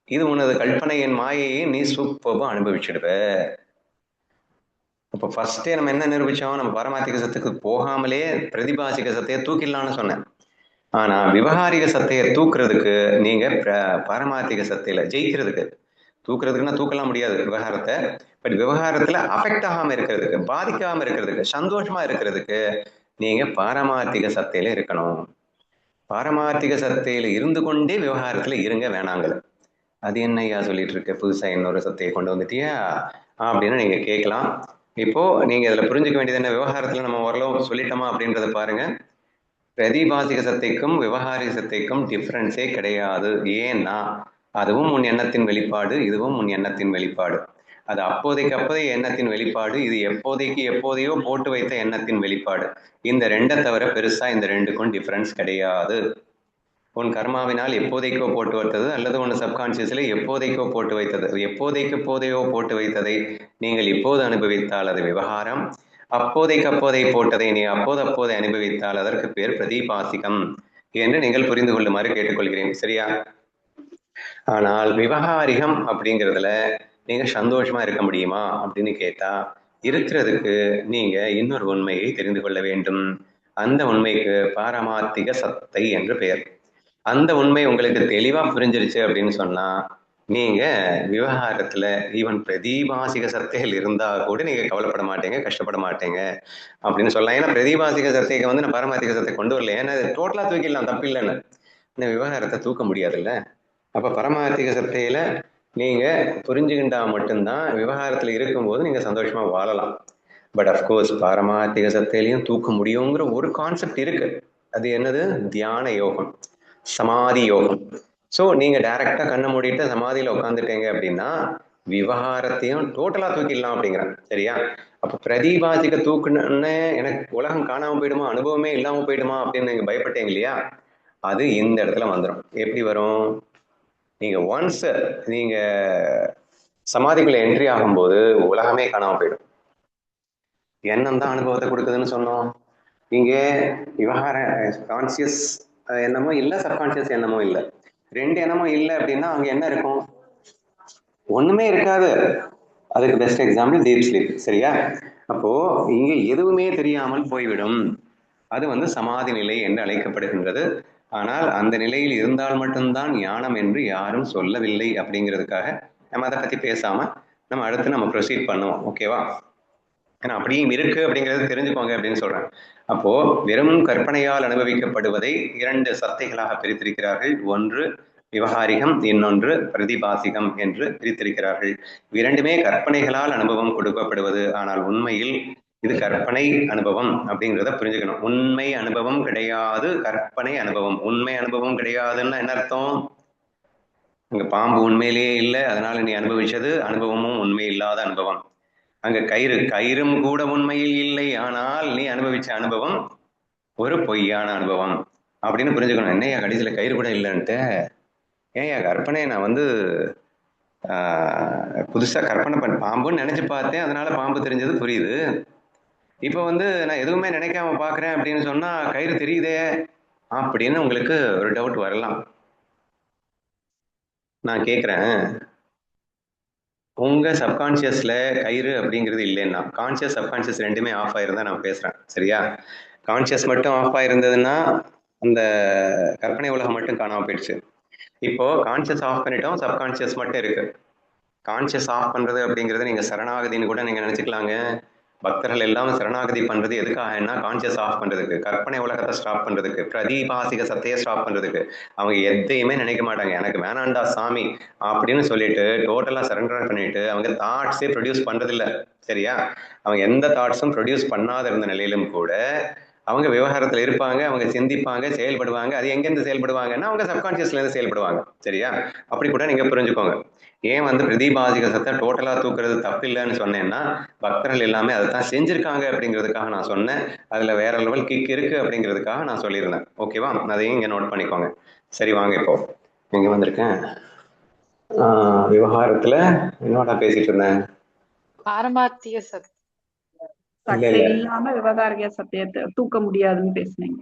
இது உனது கல்பனையின் மாயையை நீ சூப்பர்பா அனுபவிச்சிடுவ. அப்ப ஃபர்ஸ்டே நம்ம என்ன நிரூபிச்சோம்? நம்ம பாரமார்த்திக சத்துக்கு போகாமலே பிரதிபாசிக சத்தையை தூக்கிடலாம்னு சொன்னேன். ஆனா விவகாரிக சத்தையை தூக்குறதுக்கு நீங்க பாரமார்த்திக சத்தையில ஜெயிக்கிறதுக்கு, தூக்குறதுக்குன்னா தூக்கலாம் முடியாது விவகாரத்தை, பட் விவகாரத்துல அஃபெக்ட் ஆகாம இருக்கிறதுக்கு, பாதிக்காம இருக்கிறதுக்கு, சந்தோஷமா இருக்கிறதுக்கு நீங்க பாரமார்த்திக சத்தையில இருக்கணும். பாரமார்த்திக சத்தையில இருந்து கொண்டே விவகாரத்துல இருங்க வேணாங்கல. அது என்னையா சொல்லிட்டு இருக்க, புதுசா இன்னொரு சத்தையை கொண்டு வந்துட்டியா அப்படின்னு நீங்க கேட்கலாம். இப்போ நீங்க இதுல புரிஞ்சுக்க வேண்டியது என்ன, விவகாரத்துல நம்ம ஓரளவு சொல்லிட்டோமா அப்படின்றத பாருங்க. பிரதிபாசிக சத்தைக்கும் விவகாரிக சத்தைக்கும் டிஃபரன்ஸே கிடையாது. ஏன்னா அதுவும் உன் எண்ணத்தின் வெளிப்பாடு, இதுவும் உன் எண்ணத்தின் வெளிப்பாடு. அது அப்போதைக்கு அப்போதைய எண்ணத்தின் வெளிப்பாடு, இது எப்போதைக்கு எப்போதையோ போட்டு வைத்த எண்ணத்தின் வெளிப்பாடு. இந்த ரெண்டை தவிர பெருசா இந்த ரெண்டுக்கும் டிஃபரன்ஸ் கிடையாது. உன் கர்மாவினால் எப்போதைக்கோ போட்டு வைத்தது அல்லது உன் சப்கான்சியஸ்ல எப்போதைக்கோ போட்டு வைத்தது. எப்போதைக்கு போதையோ போட்டு வைத்ததை நீங்கள் இப்போது அனுபவித்தால் அது விவகாரம். அப்போதைக்கு அப்போதை போட்டதை நீ அப்போதை அனுபவித்தால் அதற்கு பேர் பிரதீபாசிகம் என்று நீங்கள் புரிந்து கொள்ளுமாறு கேட்டுக்கொள்கிறேன். சரியா? ஆனால் விவகாரிகம் அப்படிங்கிறதுல நீங்க சந்தோஷமா இருக்க முடியுமா அப்படின்னு கேட்டா, இருக்கிறதுக்கு நீங்க இன்னொரு உண்மையை தெரிந்து கொள்ள வேண்டும். அந்த உண்மைக்கு பாரமார்த்திக சத்தை என்று பெயர். அந்த உண்மை உங்களுக்கு தெளிவா புரிஞ்சிருச்சு அப்படின்னு சொன்னா, நீங்க விவகாரத்துல ஈவன் பிரதீபாசிக சத்தைகள் இருந்தா கூட நீங்க கவலைப்பட மாட்டீங்க, கஷ்டப்பட மாட்டீங்க அப்படின்னு சொல்லலாம். ஏன்னா பிரதீபாசிக சத்தைக்கு வந்து நான் பாரமார்த்திக சத்தை கொண்டு வரல, ஏன்னா டோட்டலா தூக்கிடலாம், தப்பு இல்லைன்னு. இந்த விவகாரத்தை தூக்க முடியாதுல்ல. அப்ப பரமார்த்திக சத்தையில நீங்க புரிஞ்சுக்கிட்டா மட்டும்தான் விவகாரத்துல இருக்கும்போது நீங்க சந்தோஷமா வாழலாம். பட் அஃப்கோர்ஸ் பாரமார்த்திக சத்தையிலையும் தூக்க முடியுங்கிற ஒரு கான்செப்ட் இருக்கு. அது என்னது? தியான யோகம், சமாதி யோகம். ஸோ நீங்க டைரக்டா கண்ணை மூடிட்டு சமாதியில உட்காந்துட்டீங்க அப்படின்னா விவகாரத்தையும் டோட்டலா தூக்கிடலாம் அப்படிங்கிறேன். சரியா? அப்ப பிரதிபாசிக்க தூக்குன்னு எனக்கு உலகம் காணாம போயிடுமா, அனுபவமே இல்லாம போயிடுமா அப்படின்னு நீங்க பயப்பட்டீங்க இல்லையா? அது இந்த இடத்துல வந்துடும். எப்படி வரும்? நீங்க ஒன்ஸ் நீங்க சமாதிக்குள்ள என்ட்ரி ஆகும்போது உலகமே காணாம போயிடும். எண்ணம் தான் அனுபவத்தை கொடுக்குதுன்னு சொன்னோம். இங்க விவகார கான்சியஸ் எண்ணமோ இல்லை, சப்கான்சியஸ் எண்ணமோ இல்லை. ரெண்டு எண்ணமும் இல்லை அப்படின்னா அங்க என்ன இருக்கும்? ஒண்ணுமே இருக்காது. அதுக்கு பெஸ்ட் எக்ஸாம்பிள் டீப் ஸ்லீப். சரியா? அப்போ இங்க எதுவுமே தெரியாமல் போய்விடும். அது வந்து சமாதி நிலை என்று அழைக்கப்படுகின்றது. ஆனால் அந்த நிலையில் இருந்தால் மட்டும்தான் ஞானம் என்று யாரும் சொல்லவில்லை. அப்படிங்கிறதுக்காக நம்ம அதை பத்தி பேசாம நம்ம அடுத்து நம்ம ப்ரொசீட் பண்ணுவோம். ஓகேவா? ஏன்னா அப்படியும் இருக்கு அப்படிங்கிறது தெரிஞ்சுக்கோங்க அப்படின்னு சொல்றேன். அப்போ வெறும் கற்பனையால் அனுபவிக்கப்படுவதை இரண்டு சத்தைகளாக பிரித்திருக்கிறார்கள். ஒன்று விவகாரிகம், இன்னொன்று பிரதிபாசிகம் என்று பிரித்திருக்கிறார்கள். இரண்டுமே கற்பனைகளால் அனுபவம் கொடுக்கப்படுவது. ஆனால் உண்மையில் இது கற்பனை அனுபவம் அப்படிங்கிறத புரிஞ்சுக்கணும். உண்மை அனுபவம் கிடையாது, கற்பனை அனுபவம். உண்மை அனுபவம் கிடையாதுன்னா என்ன அர்த்தம்? அங்க பாம்பு உண்மையிலேயே இல்லை, அதனால நீ அனுபவிச்சது அனுபவமும் உண்மை இல்லாத அனுபவம். அங்க கயிறும் கூட உண்மையில் இல்லை, ஆனால் நீ அனுபவிச்ச அனுபவம் ஒரு பொய்யான அனுபவம் அப்படின்னு புரிஞ்சுக்கணும். என்னையா கடைசியில கயிறு கூட இல்லைன்ட்டு? ஏன்யா கற்பனை நான் வந்து புதுசா கற்பனை பண்ண பாம்புன்னு நினைச்சு பார்த்தேன், அதனால பாம்பு தெரிஞ்சது புரியுது. இப்ப வந்து நான் எதுவுமே நினைக்காம பாக்குறேன் அப்படின்னு சொன்னா கயிறு தெரியுதே அப்படின்னு உங்களுக்கு ஒரு டவுட் வரலாம். நான் கேக்குறேன், உங்க சப்கான்சியஸ்ல கயிறு அப்படிங்கிறது இல்லைன்னா, கான்சியஸ் சப்கான்சியஸ் ரெண்டுமே ஆஃப் ஆயிருந்தா நான் பேசுறேன். சரியா? கான்சியஸ் மட்டும் ஆஃப் ஆயிருந்ததுன்னா அந்த கற்பனை உலகம் மட்டும் காணாம போயிடுச்சு. இப்போ கான்சியஸ் ஆஃப் பண்ணிட்டோம், சப்கான்சியஸ் மட்டும் இருக்கு. கான்சியஸ் ஆஃப் பண்றது அப்படிங்கிறது நீங்க சரணாகதின்னு கூட நீங்க நினைச்சுக்கலாங்க. பக்தர்கள் எல்லாம் சரணாகதி பண்றது எதுக்காகன்னா கான்சியஸ் ஆஃப் பண்றதுக்கு, கற்பனை உலகத்தை ஸ்டாப் பண்றதுக்கு, பிரதிபாசிக சத்தையை ஸ்டாப் பண்றதுக்கு. அவங்க எதையுமே நினைக்க மாட்டாங்க. எனக்கு வேணாண்டா சாமி அப்படின்னு சொல்லிட்டு டோட்டலா சரண்டர் பண்ணிட்டு அவங்க தாட்ஸே ப்ரொடியூஸ் பண்றது இல்ல. சரியா? அவங்க எந்த தாட்ஸும் ப்ரொடியூஸ் பண்ணாத இருந்த நிலையிலும் கூட அவங்க விவகாரத்துல இருப்பாங்க, அவங்க சிந்திப்பாங்க, செயல்படுவாங்க. அது எங்கேருந்து செயல்படுவாங்கன்னா அவங்க சப்கான்சியஸ்ல இருந்து செயல்படுவாங்க. சரியா? அப்படி கூட நீங்க புரிஞ்சுக்கோங்க. ஏன் வந்து பிரதிபாதிக சத்தை டோட்டலா தூக்குறது தப்பு இல்லைன்னு சொன்னேன்னா, பக்தர்கள் எல்லாமே அதை தான் செஞ்சிருக்காங்க அப்படிங்கிறதுக்காக நான் சொன்னேன். அதுல வேற லெவல் கிக் இருக்கு அப்படிங்கிறதுக்காக நான் சொல்லியிருந்தேன். ஓகேவா? அதையும் இங்க நோட் பண்ணிக்கோங்க. சரி, வாங்க இப்போ எங்க வந்திருக்கேன். விவகாரத்துல என்னோட பேசிட்டு இருந்தேன். பாரமார்த்திக சத் சத்தை இல்லாம விவகாரிக சத்தியத்தை தூக்க முடியாதுன்னு பேசுனீங்க.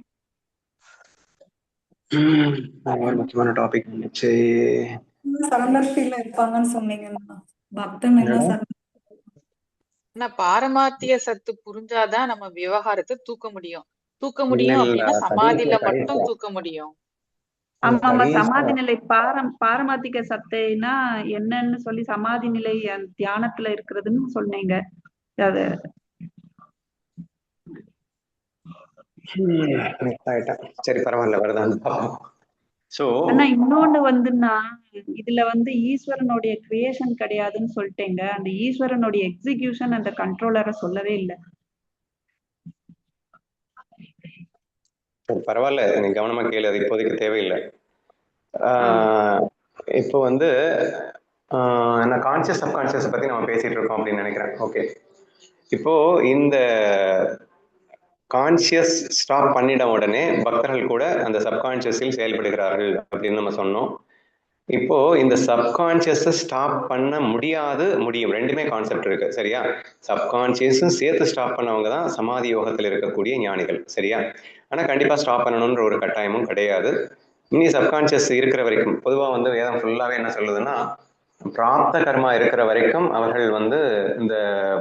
ஒரு முக்கியமான டாபிக் இருந்துச்சு. சரண்டர் ஃபீல்ல இருப்பாங்கன்னு சொன்னீங்கன்னா பக்தன் ஆனா பாரமார்த்திக சத்து புரிஞ்சாதான் நம்ம விவகாரத்தை தூக்க முடியும். தூக்க முடியும் அப்படின்னா சமாதியில மட்டும் தூக்க முடியும். ஆமா ஆமா, சமாதி நிலை பாரமார்த்திக சத்தைனா என்னன்னு சொல்லி சமாதி நிலை தியானத்துல இருக்கிறதுன்னு சொன்னீங்க. அது சரி, பரவாயில்ல, வருதான். ஆனா இன்னொன்னு வந்துன்னா, இதுல வந்து ஈஸ்வரனுடைய கிரியேஷன் கிடையாதுன்னு சொல்லிட்டேங்க. அந்த ஈஸ்வரனுடைய எக்ஸிகியூஷன் அந்த கண்ட்ரோலரை சொல்லவே இல்லை. பரவாயில்ல, நீ கவனமா கேளு, அது இப்போதைக்கு தேவையில்லை. இப்போ வந்து நான் கான்சியஸ் சப்கான்சியஸ் பத்தி நம்ம பேசிட்டு இருக்கோம் அப்படின்னு நினைக்கிறேன். ஓகே, இப்போ இந்த கான்சியஸ் ஸ்டாப் பண்ணிட உடனே பக்தர்கள் கூட அந்த சப்கான்சியஸில் செயல்படுகிறார்கள் அப்படின்னு நம்ம சொன்னோம். இப்போ இந்த சப்கான்சியஸ் ஸ்டாப் பண்ண முடியாது, முடியும், ரெண்டுமே கான்செப்ட் இருக்கு. சரியா? சப்கான்சியஸும் சேர்த்து ஸ்டாப் பண்ணவங்க தான் சமாதி யோகத்தில் இருக்கக்கூடிய ஞானிகள். சரியா? ஆனா கண்டிப்பா ஸ்டாப் பண்ணணும்ன்ற ஒரு கட்டாயமும் கிடையாது. இனி சப்கான்சியஸ் இருக்கிற வரைக்கும், பொதுவா வந்து வேதம் ஃபுல்லாவே என்ன சொல்லுதுன்னா, பிராப்த கர்மா இருக்கிற வரைக்கும் அவர்கள் வந்து இந்த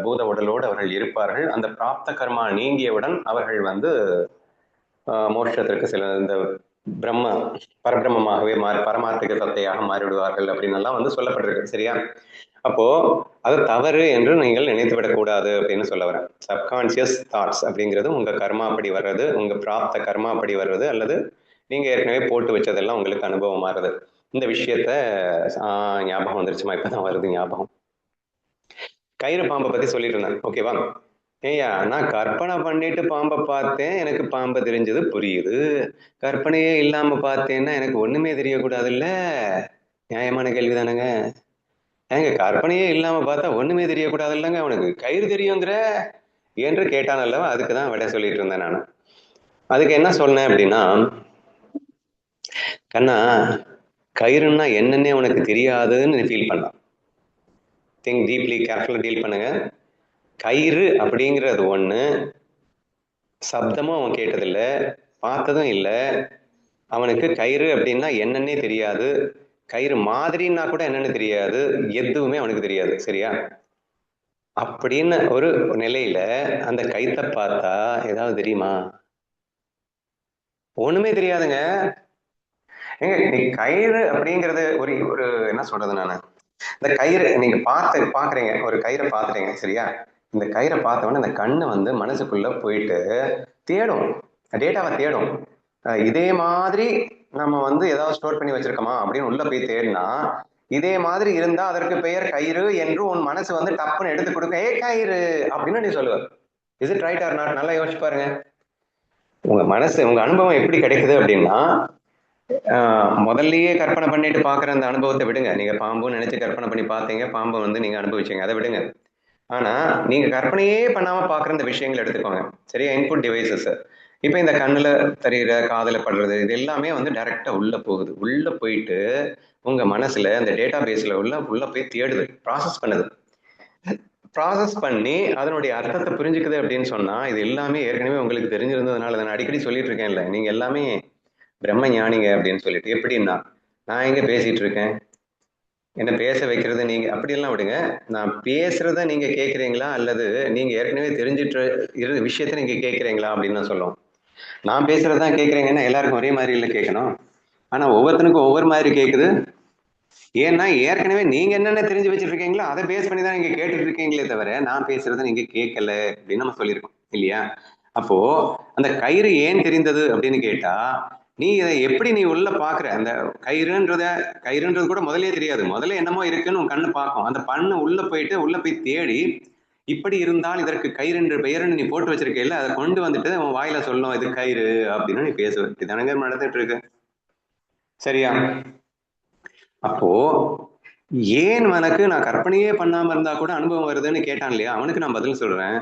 பூத உடலோடு அவர்கள் இருப்பார்கள். அந்த பிராப்த கர்மா நீங்கியவுடன் அவர்கள் வந்து மோட்சத்திற்கு சில இந்த பிரம்ம பரபிரம்மமாகவே பரமார்த்திக சத்தையாக மாறிவிடுவார்கள் அப்படின்னு எல்லாம் வந்து சொல்லப்பட்டிருக்கு. சரியா? அப்போ அது தவறு என்று நீங்கள் நினைத்து விடக்கூடாது அப்படின்னு சொல்ல வரேன். சப்கான்சியஸ் தாட்ஸ் அப்படிங்கிறது உங்க கர்மா அப்படி வர்றது, உங்க பிராப்த கர்மா அப்படி வர்றது, அல்லது நீங்க ஏற்கனவே போட்டு வச்சதெல்லாம் உங்களுக்கு அனுபவம் மாறுது. இந்த விஷயத்த ஞாபகம் வந்துருச்சுமா, இப்பதான் வருது ஞாபகம். கயிறு பாம்பை பத்தி சொல்லிட்டு இருந்தேன். ஓகேவா? ஏய்யா, நான் கற்பனை பண்ணிட்டு பாம்பை பார்த்தேன், எனக்கு பாம்பை தெரிஞ்சது புரியுது. கற்பனையே இல்லாம பார்த்தேன்னா எனக்கு ஒண்ணுமே தெரியக்கூடாதுல்ல? நியாயமான கேள்வி தானேங்க? ஏங்க, கற்பனையே இல்லாம பார்த்தா ஒண்ணுமே தெரியக்கூடாது இல்லைங்க, அவனுக்கு கயிறு தெரியுங்கிற என்று கேட்டான் அல்லவா? அதுக்குதான் விட சொல்லிட்டு இருந்தேன் நான். அதுக்கு என்ன சொன்னேன் அப்படின்னா, கண்ணா, கயிறுன்னா என்னன்னே உனக்கு தெரியாதுன்னு ஃபீல் பண்ணலாம். திங்க் டீப்லி, கேர்ஃபுல்லா டீல் பண்ணுங்க. கயிறு அப்படிங்கிறது ஒண்ணு, சப்தமும் அவன் கேட்டதில்லை, பார்த்ததும் இல்லை. அவனுக்கு கயிறு அப்படின்னா என்னன்னே தெரியாது, கயிறு மாதிரின்னா கூட என்னன்னு தெரியாது, எதுவுமே அவனுக்கு தெரியாது. சரியா? அப்படின்னு ஒரு நிலையில அந்த கயித்தை பார்த்தா ஏதாவது தெரியுமா? ஒண்ணுமே தெரியாதுங்க. ஏங்க, நீ கயிறு அப்படிங்கிறது ஒரு ஒரு என்ன சொல்றது நானு, இந்த கயிறு நீங்க பாக்குறீங்க, ஒரு கயிறை பாத்துட்டீங்க. சரியா? இந்த கயிறை பார்த்தவொடனே இந்த கண்ணு வந்து மனசுக்குள்ள போயிட்டு தேடும், டேட்டாவை தேடும். இதே மாதிரி நம்ம வந்து ஏதாவது ஸ்டோர் பண்ணி வச்சிருக்கோமா அப்படின்னு உள்ள போய் தேடினா, இதே மாதிரி இருந்தா அதற்கு பெயர் கயிறு என்று உன் மனசு வந்து டப்புன்னு எடுத்து கொடுக்க, ஏ கயிறு அப்படின்னு நீ சொல்லுவ. Is it right or not? நல்லா யோசிச்சு பாருங்க. உங்க மனசு, உங்க அனுபவம் எப்படி கிடைக்குது அப்படின்னா, முதல்லயே கற்பனை பண்ணிட்டு பாக்குற அந்த அனுபவத்தை விடுங்க. நீங்க பாம்புன்னு நினைச்சு கற்பனை பண்ணி பார்த்தீங்க, பாம்பு வந்து நீங்க அனுபவிச்சீங்க, அதை விடுங்க. ஆனா நீங்க கற்பனையே பண்ணாம பாக்குற இந்த விஷயங்கள் எடுத்துக்கோங்க. சரியா? Input devices. இப்ப இந்த கண்ணுல தெரியுற, காதுல படுறது, இது எல்லாமே வந்து டைரக்டா உள்ள போகுது. உள்ள போயிட்டு உங்க மனசுல அந்த டேட்டா பேஸ்ல உள்ள போய் தேடுது, ப்ராசஸ் பண்ணுது. ப்ராசஸ் பண்ணி அதனுடைய அர்த்தத்தை புரிஞ்சுக்குது அப்படின்னு சொன்னா, இது எல்லாமே ஏற்கனவே உங்களுக்கு தெரிஞ்சிருந்ததுனால நான் அடிக்கடி சொல்லிட்டு இருக்கேன்ல, நீங்க எல்லாமே பிரம்ம ஞானிங்க அப்படின்னு சொல்லிட்டு. எப்படின்னா, நான் எங்க பேசிட்டு இருக்கேன், என்ன பேச வைக்கிறது நீங்க, அப்படியெல்லாம் விடுங்க. நான் பேசுறத நீங்க கேட்குறீங்களா, அல்லது நீங்க ஏற்கனவே தெரிஞ்சிட்டு விஷயத்த நீங்க கேட்குறீங்களா அப்படின்னு நான் சொல்லுவோம். நான் பேசுறதுதான் கேட்குறீங்கன்னா எல்லாருக்கும் ஒரே மாதிரி இல்லை கேட்கணும். ஆனா ஒவ்வொருத்தனுக்கும் ஒவ்வொரு மாதிரி கேட்குது. ஏன்னா ஏற்கனவே நீங்க என்னென்ன தெரிஞ்சு வச்சுட்டு இருக்கீங்களோ அதை பேஸ் பண்ணி தான் நீங்க கேட்டுட்டு இருக்கீங்களே தவிர நான் பேசுறதை நீங்க கேட்கல அப்படின்னு நம்ம சொல்லியிருக்கோம் இல்லையா? அப்போ அந்த கயிறு ஏன் தெரிந்தது அப்படின்னு கேட்டா, நீ இதை எப்படி நீ உள்ள பாக்குற, அந்த கயிறுன்றது கூட முதலே தெரியாது. முதல்ல என்னமோ இருக்குன்னு உன் கண்ணு பார்க்கும். அந்த பண்ணு உள்ள போய் தேடி, இப்படி இருந்தால் இதற்கு கயிறு என்று பெயர்னு நீ போட்டு வச்சிருக்க இல்ல, அதை கொண்டு வந்துட்டு உன் வாயில சொல்லணும் இது கயிறு அப்படின்னு நீ பேசுவ. இதுதானங்க நடந்துட்டு இருக்கு. சரியா? அப்போ ஏன் உனக்கு நான் கற்பனையே பண்ணாம இருந்தா கூட அனுபவம் வருதுன்னு கேட்டான் இல்லையா? அவனுக்கு நான் பதில் சொல்றேன்,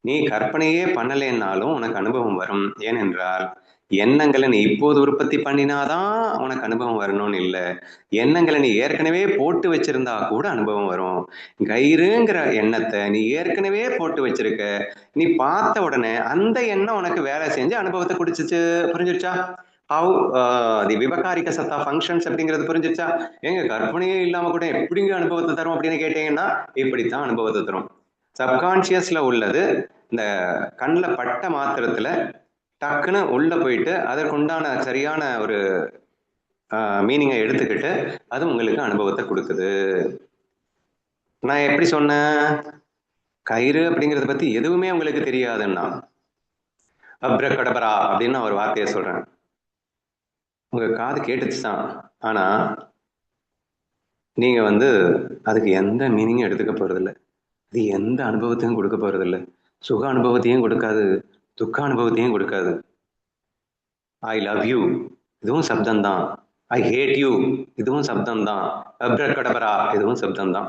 நீ கற்பனையே பண்ணலைன்னாலும் உனக்கு அனுபவம் வரும். ஏனென்றால் எண்ணங்களை நீ இப்போது உற்பத்தி பண்ணினாதான் உனக்கு அனுபவம் வரணும்னு இல்லை. எண்ணங்களை நீ ஏற்கனவே போட்டு வச்சிருந்தா கூட அனுபவம் வரும். கயிறுங்கிற எண்ணத்தை நீ ஏற்கனவே போட்டு வச்சிருக்க, நீ பார்த்த உடனே அந்த எண்ணம் உனக்கு வேலை செஞ்சு அனுபவத்தை குடிச்சிச்சு. புரிஞ்சிருச்சா? ஹவு தி விவகாரிக சத்தா ஃபங்க்ஷன்ஸ் அப்படிங்கிறது புரிஞ்சிச்சா? எங்க கற்பனையே இல்லாம கூட எப்படிங்க அனுபவத்தை தரும் அப்படின்னு கேட்டீங்கன்னா, இப்படித்தான் அனுபவத்தை தரும். சப்கான்சியஸ்ல உள்ளது இந்த கண்ணில் பட்ட மாத்திரத்துல டக்குன்னு உள்ள போயிட்டு அதற்குண்டான சரியான ஒரு மீனிங்கை எடுத்துக்கிட்டு அது உங்களுக்கு அனுபவத்தை கொடுக்குது. நான் எப்படி சொன்னேன்? கயிறு அப்படிங்கிறத பத்தி எதுவுமே உங்களுக்கு தெரியாதுன்னா அப்ரகடபரா அப்படின்னு நான் ஒரு வார்த்தையை சொல்றேன். உங்க காது கேட்டுச்சுதான், ஆனா நீங்க வந்து அதுக்கு எந்த மீனிங்கும் எடுத்துக்க போறதில்லை. அது எந்த அனுபவத்தையும் கொடுக்க போறதில்லை. சுக அனுபவத்தையும் கொடுக்காது, துக்க அனுபவத்தையும் கொடுக்காது. ஐ லவ் யூ, இதுவும் சப்தம் தான். ஐ ஹேட் யூ, இதுவும் சப்தம் தான். அப்ரகடபரா, இதுவும் சப்தம் தான்.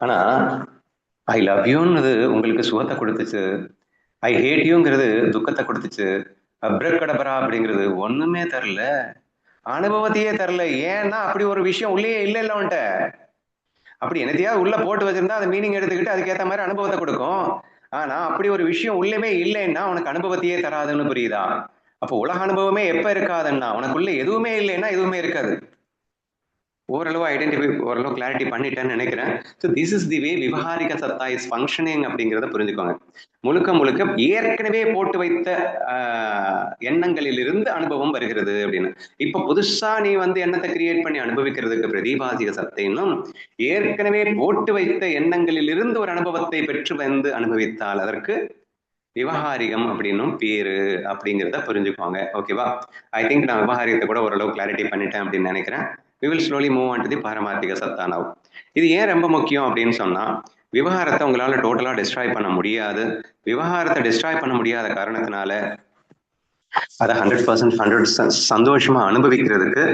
ஆனா ஐ லவ் யூன்னு உங்களுக்கு சுகத்தை கொடுத்துச்சு, ஐ ஹேட் யூங்கிறது துக்கத்தை கொடுத்துச்சு, அப்ரக்கடபரா அப்படிங்கிறது ஒண்ணுமே தரல, அனுபவத்தையே தரல. ஏன்னா அப்படி ஒரு விஷயம் உள்ளே இல்லை உன்ட்ட. அப்படி என்னத்தையாவது உள்ள போட்டு வச்சிருந்தா அது மீனிங் எடுத்துக்கிட்டு அதுக்கேற்ற மாதிரி அனுபவத்தை கொடுக்கும். ஆனா அப்படி ஒரு விஷயம் உள்ளவே இல்லைன்னா உனக்கு அனுபவத்தையே தராதுன்னு புரியுதா? அப்போ உலக அனுபவமே எப்ப இருக்காதுன்னா உனக்குள்ள எதுவுமே இல்லைன்னா எதுவுமே இருக்காது. ஓரளவு ஓரளவு கிளாரிட்டி பண்ணிட்டேன்னு நினைக்கிறேன். ஸோ திஸ் இஸ் தி வே விவகாரிக சத்தா இஸ் ஃபங்க்ஷனிங் அப்படிங்கிறத புரிஞ்சுக்கோங்க. முழுக்க முழுக்க ஏற்கனவே போட்டு வைத்த எண்ணங்களிலிருந்து அனுபவம் வருகிறது அப்படின்னு. இப்ப புதுசா நீ எண்ணத்தை கிரியேட் பண்ணி அனுபவிக்கிறதுக்கு பிரதிபாசிக சத்தைன்னும், ஏற்கனவே போட்டு வைத்த எண்ணங்களிலிருந்து ஒரு அனுபவத்தை பெற்று அனுபவித்தால் அதற்கு விவகாரிகம் அப்படின்னும் பேரு அப்படிங்கிறத புரிஞ்சுக்கோங்க. ஓகேவா? ஐ திங்க் நான் விவகாரிகத்தை கூட ஓரளவு கிளாரிட்டி பண்ணிட்டேன் அப்படின்னு நினைக்கிறேன். we will slowly move on to the பாரமார்த்திக சத்தா now. இது ஏன் ரொம்ப முக்கியம் அப்படின்னு சொன்னா, விவகாரத்தை உங்களால டோட்டலா டிஸ்ட்ராய் பண்ண முடியாது. விவகாரத்தை டிஸ்ட்ராய் பண்ண முடியாத காரணத்தினால அதை 100% சந்தோஷமா அனுபவிக்கிறதுக்கு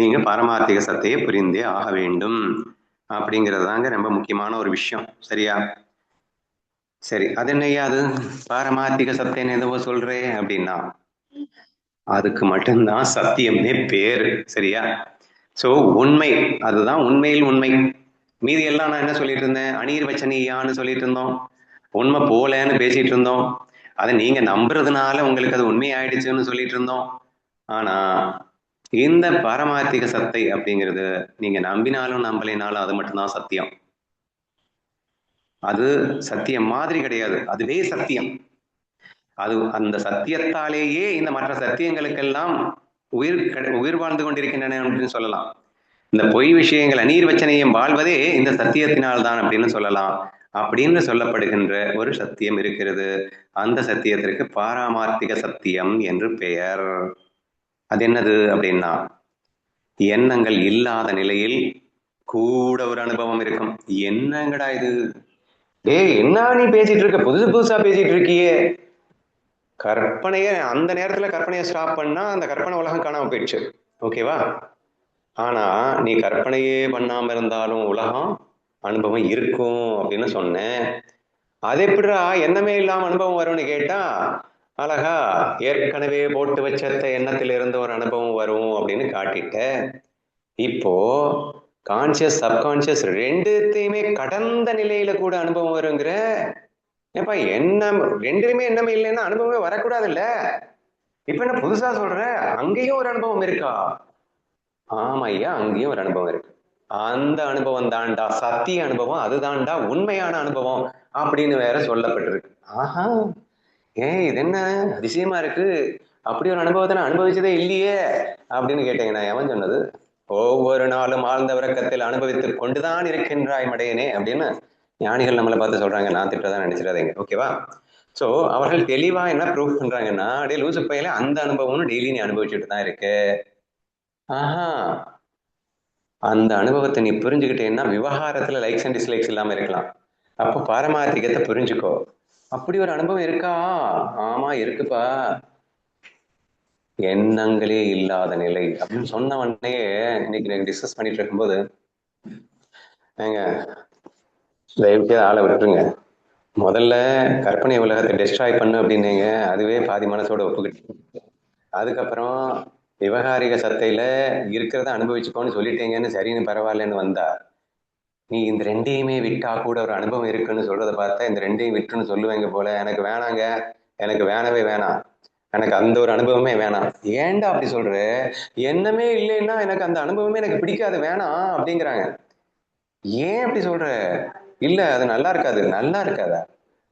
நீங்க பாரமார்த்திக சத்தையை புரிந்தே ஆக வேண்டும் அப்படிங்கிறது தாங்க ரொம்ப முக்கியமான ஒரு விஷயம். சரியா? சரி, அது என்னையா அது பாரமார்த்திக சத்தைன்னு எதுவோ சொல்றேன் அப்படின்னா, அதுக்கு மட்டும்தான் சத்தியம்னே பேரு. சரியா? சோ உண்மை, அதுதான் உண்மையில் உண்மை. மீதி எல்லாம் நான் என்ன சொல்லிட்டு இருந்தேன்? அநீர் வச்சனியான்னு சொல்லிட்டு இருந்தோம், உண்மை போலன்னு பேசிட்டு இருந்தோம். அதை நீங்க நம்புறதுனால உங்களுக்கு அது உண்மை ஆயிடுச்சுன்னு சொல்லிட்டு இருந்தோம். ஆனா இந்த பாரமார்த்திக சத்தை அப்படிங்கிறது நீங்க நம்பினாலும் நம்பலினாலும் அது மட்டும்தான் சத்தியம். அது சத்தியம் மாதிரி கிடையாது, அதுவே சத்தியம். அது அந்த சத்தியத்தாலேயே இந்த மற்ற சத்தியங்களுக்கெல்லாம் உயிர் வாழ்ந்து கொண்டிருக்கின்றன அப்படின்னு சொல்லலாம். இந்த பொய் விஷயங்கள் அநீர் வச்சனையும் வாழ்வதே இந்த சத்தியத்தினால்தான் அப்படின்னு சொல்லலாம். அப்படின்னு சொல்லப்படுகின்ற ஒரு சத்தியம் இருக்கிறது. அந்த சத்தியத்திற்கு பாரமார்த்திக சத்தியம் என்று பெயர். அது என்னது அப்படின்னா, எண்ணங்கள் இல்லாத நிலையில் கூட ஒரு அனுபவம் இருக்கும். என்னங்கடா இது, என்ன நீ பேசிட்டு இருக்க, புதுசு புதுசா பேசிட்டு இருக்கியே. கற்பனைய அந்த நேரத்துல கற்பனையை ஸ்டாப் பண்ணா அந்த கற்பனை உலகம் காணாம போயிடுச்சு. ஓகேவா? ஆனா நீ கற்பனையே பண்ணாம இருந்தாலும் உலகம் அனுபவம் இருக்கும் அப்படின்னு சொன்னேன். அது எப்படிடா எண்ணமே இல்லாம அனுபவம் வரும்னு கேட்டா, அழகா ஏற்கனவே போட்டு வச்ச எண்ணத்திலிருந்து ஒரு அனுபவம் வரும் அப்படின்னு காட்டிட்ட. இப்போ கான்சியஸ் சப்கான்சியஸ் ரெண்டுத்தையுமே கடந்த நிலையில கூட அனுபவம் வருங்கிற. ஏப்பா எண்ணம் ரெண்டுமே எண்ணமே இல்லைன்னா அனுபவமே வரக்கூடாது இல்ல? இப்ப என்ன புதுசா சொல்ற? அங்கேயும் ஒரு அனுபவம் இருக்கா? ஆமா ஐயா, அங்கேயும் ஒரு அனுபவம் இருக்கு. அந்த அனுபவம் தாண்டா சத்திய அனுபவம், அதுதான்டா உண்மையான அனுபவம் அப்படின்னு வேற சொல்லப்பட்டிருக்கு. ஆஹா, இது என்ன அதிசயமா இருக்கு, அப்படி ஒரு அனுபவத்தை நான் அனுபவிச்சதே இல்லையே அப்படின்னு கேட்டீங்கன்னா, எவன் சொன்னது? ஒவ்வொரு நாளும் ஆழ்ந்த உறக்கத்தில் அனுபவித்துக் கொண்டுதான் இருக்கின்றாய் மடையனே அப்படின்னு ஞானிகள் நம்மளை பார்த்து சொல்றாங்க. நான் திட்டதான் நினைச்சிடாதீங்க. ஓகேவா? சோ அவர்கள் தெளிவா என்ன ப்ரூவ் பண்றாங்கன்னா, அப்படியே லூசு பையில அந்த அனுபவம்னு டெய்லி நீ அனுபவிச்சுட்டு தான் இருக்கு. ஆஹா, அந்த அனுபவத்தை நீ புரிஞ்சுக்கிட்டேன்னா விவகாரத்துல லைக்ஸ் அண்ட் டிஸ்லைக்ஸ் இல்லாம இருக்கலாம். அப்போ பாரமார்த்திகத்தை புரிஞ்சுக்கோ. அப்படி ஒரு அனுபவம் இருக்கா? ஆமா இருக்குப்பா, எண்ணங்களே இல்லாத நிலை அப்படின்னு சொன்ன உடனே இன்னைக்கு நீங்க டிஸ்கஸ் பண்ணிட்டு இருக்கும்போது, ஏங்க தயவுக்கு ஆளை விட்டுருங்க. முதல்ல கற்பனை உலகத்தை டெஸ்ட்ராய் பண்ணு அப்படின்னீங்க, அதுவே பாதி மனசோட ஒப்புக்கிட்டு. அதுக்கப்புறம் விவகாரிக சத்தையில இருக்கிறத அனுபவிச்சுக்கோன்னு சொல்லிட்டீங்கன்னு சரின்னு பரவாயில்லன்னு வந்தா, நீ இந்த ரெண்டையுமே விட்டா கூட ஒரு அனுபவம் இருக்குன்னு சொல்றதை பார்த்தா இந்த ரெண்டையும் விட்டுன்னு சொல்லுவேங்க போல. எனக்கு வேணாங்க, எனக்கு வேணவே வேணாம், எனக்கு அந்த ஒரு அனுபவமே வேணாம். ஏன்டா அப்படி சொல்ற? என்னமே இல்லைன்னா எனக்கு அந்த அனுபவமே எனக்கு பிடிக்காது, வேணாம் அப்படிங்கிறாங்க. ஏன் அப்படி சொல்ற? இல்ல அது நல்லா இருக்காது. நல்லா இருக்காதா?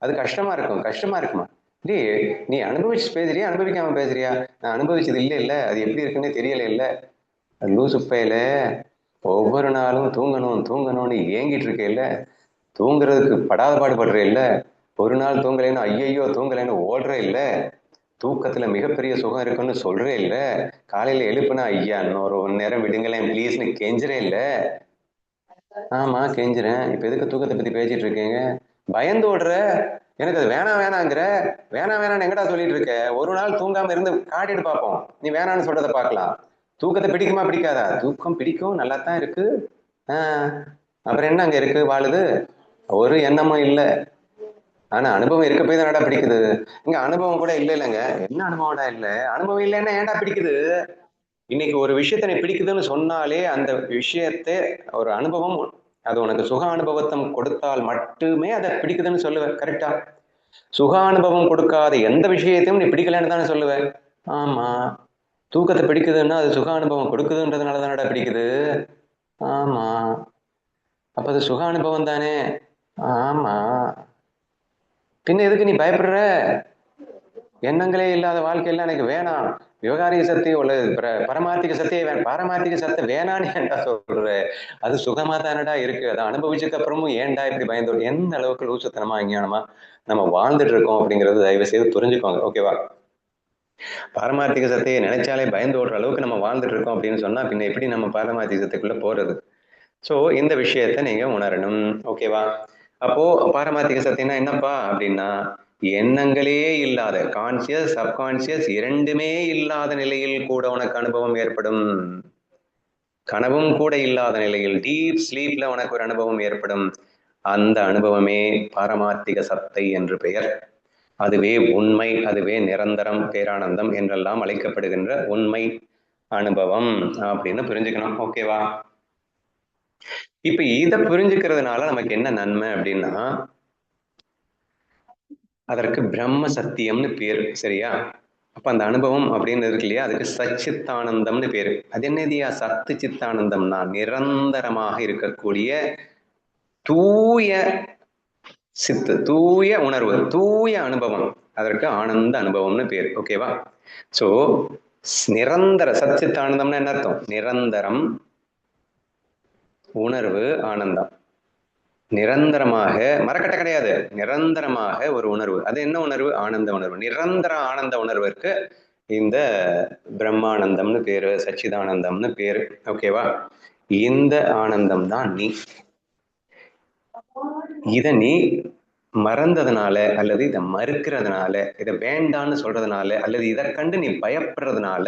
அது கஷ்டமா இருக்கும். கஷ்டமா இருக்குமா? இல்லையே, நீ அனுபவிச்சு பேசுறியா அனுபவிக்காம பேசுறியா? நான் அனுபவிச்சது இல்ல, அது எப்படி இருக்குன்னே தெரியல. இல்ல லூசு பையில ஒவ்வொரு நாளும் தூங்கணும்னு ஏங்கிட்டு இருக்க இல்ல, தூங்குறதுக்கு படாத பாடுபடுற இல்ல, ஒரு நாள் தூங்கலைன்னு ஐயையோ தூங்கலைன்னு ஓடுற இல்ல, தூக்கத்துல மிகப்பெரிய சுகம் இருக்குன்னு சொல்றே இல்ல, காலையில எழுப்புனா ஐயா இன்னொரு 1 நேரம் விடுங்களேன் ப்ளீஸ்ன்னு கெஞ்சுறே இல்ல. ஆமா கெஞ்சுறேன். இப்ப எதுக்கு தூக்கத்தை பத்தி பேசிட்டு இருக்கீங்க? பயந்து ஓடுற, எனக்கு அது வேணாங்கிற. வேணான்னு எங்கடா சொல்லிட்டு இருக்க? ஒரு நாள் தூங்காம இருந்து காட்டிட்டு பார்ப்போம், நீ வேணான்னு சொல்றதை பார்க்கலாம். தூக்கத்தை பிடிக்குமா பிடிக்காதா? தூக்கம் பிடிக்கும், நல்லா தான் இருக்கு. அப்புறம் என்ன அங்க இருக்கு வாழுது? ஒரு எண்ணமும் இல்லை. ஆனா அனுபவம் இருக்க போய் தானடா பிடிக்குது. இங்க அனுபவம் கூட இல்ல இல்லைங்க. என்ன அனுபவம்டா இல்ல? அனுபவம் இல்லைன்னா ஏன்டா பிடிக்குது? இன்னைக்கு ஒரு விஷயத்தை நீ பிடிக்குதுன்னு சொன்னாலே அந்த விஷயத்தை ஒரு அனுபவம் அது உனக்கு சுக அனுபவத்தை கொடுத்தால் மட்டுமே அதை பிடிக்குதுன்னு சொல்லுவேன். கரெக்டா? சுக அனுபவம் கொடுக்காத எந்த விஷயத்தையும் நீ பிடிக்கலன்னு தானே சொல்லுவேன். ஆமா. தூக்கத்தை பிடிக்குதுன்னா அது சுக அனுபவம் கொடுக்குதுன்றதுனால தானடா பிடிக்குது. ஆமா. அப்ப அது சுக அனுபவம் தானே. ஆமா. பின்ன எதுக்கு நீ பயப்படுற? எண்ணங்களே இல்லாத வாழ்க்கையெல்லாம் எனக்கு வேணாம். விவகாரிக சக்தி உள்ள பரமார்த்திக சக்தியே வேணும். பாரமார்த்திக சக்தி வேணான்னு ஏன்டா சொல்ற? அது சுகமா தானடா இருக்கு. அதை அனுபவிச்சதுக்கு அப்புறமும் ஏன்டா இப்படி பயந்து எந்த அளவுக்கு லூசுத்தனமா அஞ்ஞானமா நம்ம வாழ்ந்துட்டு இருக்கோம் அப்படிங்கறது தயவு செய்து புரிஞ்சுக்கோங்க. ஓகேவா? பாரமார்த்திக சக்தியை நினைச்சாலே பயந்து ஓடுற அளவுக்கு நம்ம வாழ்ந்துட்டு இருக்கோம் அப்படின்னு சொன்னா பின்ன எப்படி நம்ம பாரமார்த்திக சக்திக்குள்ள போறது? சோ இந்த விஷயத்த நீங்க உணரணும். ஓகேவா? அப்போ பாரமார்த்திக சக்தினா என்னப்பா அப்படின்னா எண்ணங்களே இல்லாத கான்சியஸ் சப்கான்சியஸ் இரண்டுமே இல்லாத நிலையில் கூட உனக்கு அனுபவம் ஏற்படும். கனவும் கூட இல்லாத நிலையில் டீப் ஸ்லீப்ல உனக்கு ஒரு அனுபவம் ஏற்படும். அந்த அனுபவமே பாரமார்த்திக சத்தை என்று பெயர். அதுவே உண்மை, அதுவே நிரந்தரம், பேரானந்தம் என்றெல்லாம் அழைக்கப்படுகின்ற உண்மை அனுபவம் அப்படின்னு புரிஞ்சுக்கணும். ஓகேவா? இப்ப இதை புரிஞ்சுக்கிறதுனால நமக்கு என்ன நன்மை அப்படின்னா அதற்கு பிரம்ம சத்தியம்னு பேரு. சரியா? அப்ப அந்த அனுபவம் அப்படின்னு இருக்கு இல்லையா, அதுக்கு சச்சித்தானந்தம்னு பேரு. அது என்னதியா சத்து சித்தானந்தம்னா நிரந்தரமாக இருக்கக்கூடிய தூய சித்து, தூய உணர்வு, தூய அனுபவம். அதற்கு ஆனந்த அனுபவம்னு பேரு. ஓகேவா? சோ நிரந்தர சச்சித்தானந்தம்னா என்ன அர்த்தம்? நிரந்தரம், உணர்வு, ஆனந்தம். நிரந்தரமாக மரக்கட்டை கிடையாது, நிரந்தரமாக ஒரு உணர்வு. அது என்ன உணர்வு? ஆனந்த உணர்வு. நிரந்தர ஆனந்த உணர்வுக்கு இந்த பிரம்மானந்தம்னு பேரு, சச்சிதானந்தம்னு பேரு. ஓகேவா? இந்த ஆனந்தம் தான் நீ. இத நீ மறந்ததுனால அல்லது இதை மறுக்கிறதுனால, இதை வேண்டான்னு சொல்றதுனால அல்லது இதை கண்டு நீ பயப்படுறதுனால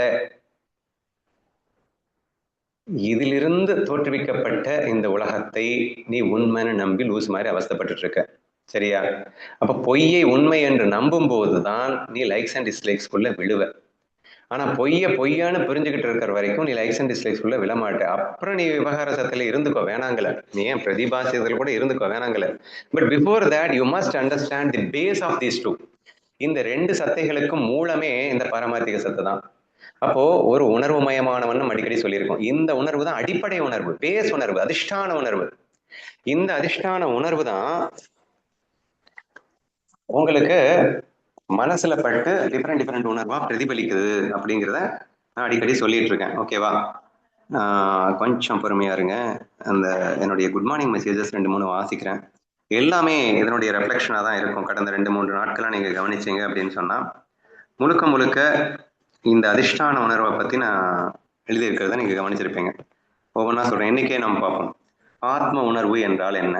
இதிலிருந்து தோற்றுவிக்கப்பட்ட இந்த உலகத்தை நீ உண்மைன்னு நம்பி லூஸ் மாதிரி அவஸ்தைப்பட்டு இருக்க. சரியா? அப்ப பொய்யை உண்மை என்று நம்பும் போதுதான் நீ லைக்ஸ் அண்ட் டிஸ்லைக்ஸ்குள்ள விழுவ. ஆனா பொய்யான்னு புரிஞ்சுக்கிட்டு இருக்கிற வரைக்கும் நீ லைக்ஸ் அண்ட் டிஸ்லைக்ஸ்குள்ள விழமாட்ட. அப்புறம் நீ விவகார சத்துல இருந்துக்கோ, வேணாங்கல. நீ ஏன் பிரதிபாசியத்தில் கூட இருந்துக்கோ, வேணாங்கல. But before that you must understand the base of these two. இந்த ரெண்டு சத்தைகளுக்கும் மூலமே இந்த பாரமார்த்திக சத்து தான். அப்போ ஒரு உணர்வு மயமானவன் அடிக்கடி சொல்லியிருக்கோம். இந்த உணர்வு தான் அடிப்படை உணர்வு, பேஸ் உணர்வு, அதிஷ்டான உணர்வு. இந்த அதிஷ்டான உணர்வு தான் உங்களுக்கு மனசுல பட்டு டிஃப்ரெண்ட் உணர்வா பிரதிபலிக்குது அப்படிங்கிறத நான் அடிக்கடி சொல்லிட்டு இருக்கேன். ஓகேவா? கொஞ்சம் பொறுமையா இருங்க. அந்த என்னுடைய குட் மார்னிங் மெசேஜஸ் 2-3 வாசிக்கிறேன். எல்லாமே இதனுடைய ரெஃப்ளெக்ஷனா தான் இருக்கும். கடந்த 2-3 நாட்களா நீங்க கவனிச்சீங்க அப்படின்னு சொன்னா முழுக்க இந்த அதிஷ்டான உணர்வை பத்தி நான் எழுதியிருக்கிறத நீங்க கவனிச்சிருப்பீங்க. ஒவ்வொன்றா சொல்றேன். இன்னைக்கே நம்ம பார்ப்போம். ஆத்ம உணர்வு என்றால் என்ன?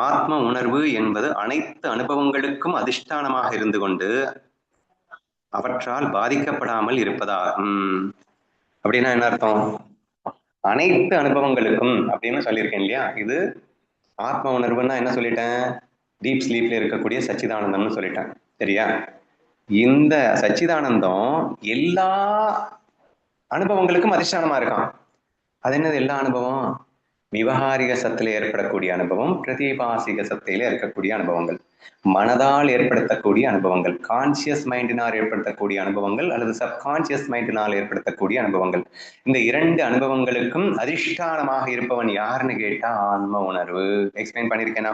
ஆத்ம உணர்வு என்பது அனைத்து அனுபவங்களுக்கும் அதிஷ்டானமாக இருந்து கொண்டு அவற்றால் பாதிக்கப்படாமல் இருப்பதாகும். அப்படின்னா என்ன அர்த்தம்? அனைத்து அனுபவங்களுக்கும் அப்படின்னு சொல்லியிருக்கேன் இல்லையா? இது ஆத்ம உணர்வுன்னா என்ன சொல்லிட்டேன்? டீப் ஸ்லீப்ல இருக்கக்கூடிய சச்சிதானந்தம்னு சொல்லிட்டேன். சரியா? இந்த சச்சிதானந்தம் எல்லா அனுபவங்களுக்கும் அதிஷ்டானமா இருக்கான். அது என்னது எல்லா அனுபவம்? விவகாரிக சத்துல ஏற்படக்கூடிய அனுபவம், பிரதிபாசிக சத்தையில இருக்கக்கூடிய அனுபவங்கள், மனதால் ஏற்படுத்தக்கூடிய அனுபவங்கள், கான்சியஸ் மைண்டினால் ஏற்படுத்தக்கூடிய அனுபவங்கள் அல்லது சப்கான்சியஸ் மைண்டினால் ஏற்படுத்தக்கூடிய அனுபவங்கள். இந்த 2 அனுபவங்களுக்கும் அதிஷ்டானமாக இருப்பவன் யாருன்னு கேட்டா ஆன்ம உணர்வு. எக்ஸ்பிளைன் பண்ணிருக்கேனா?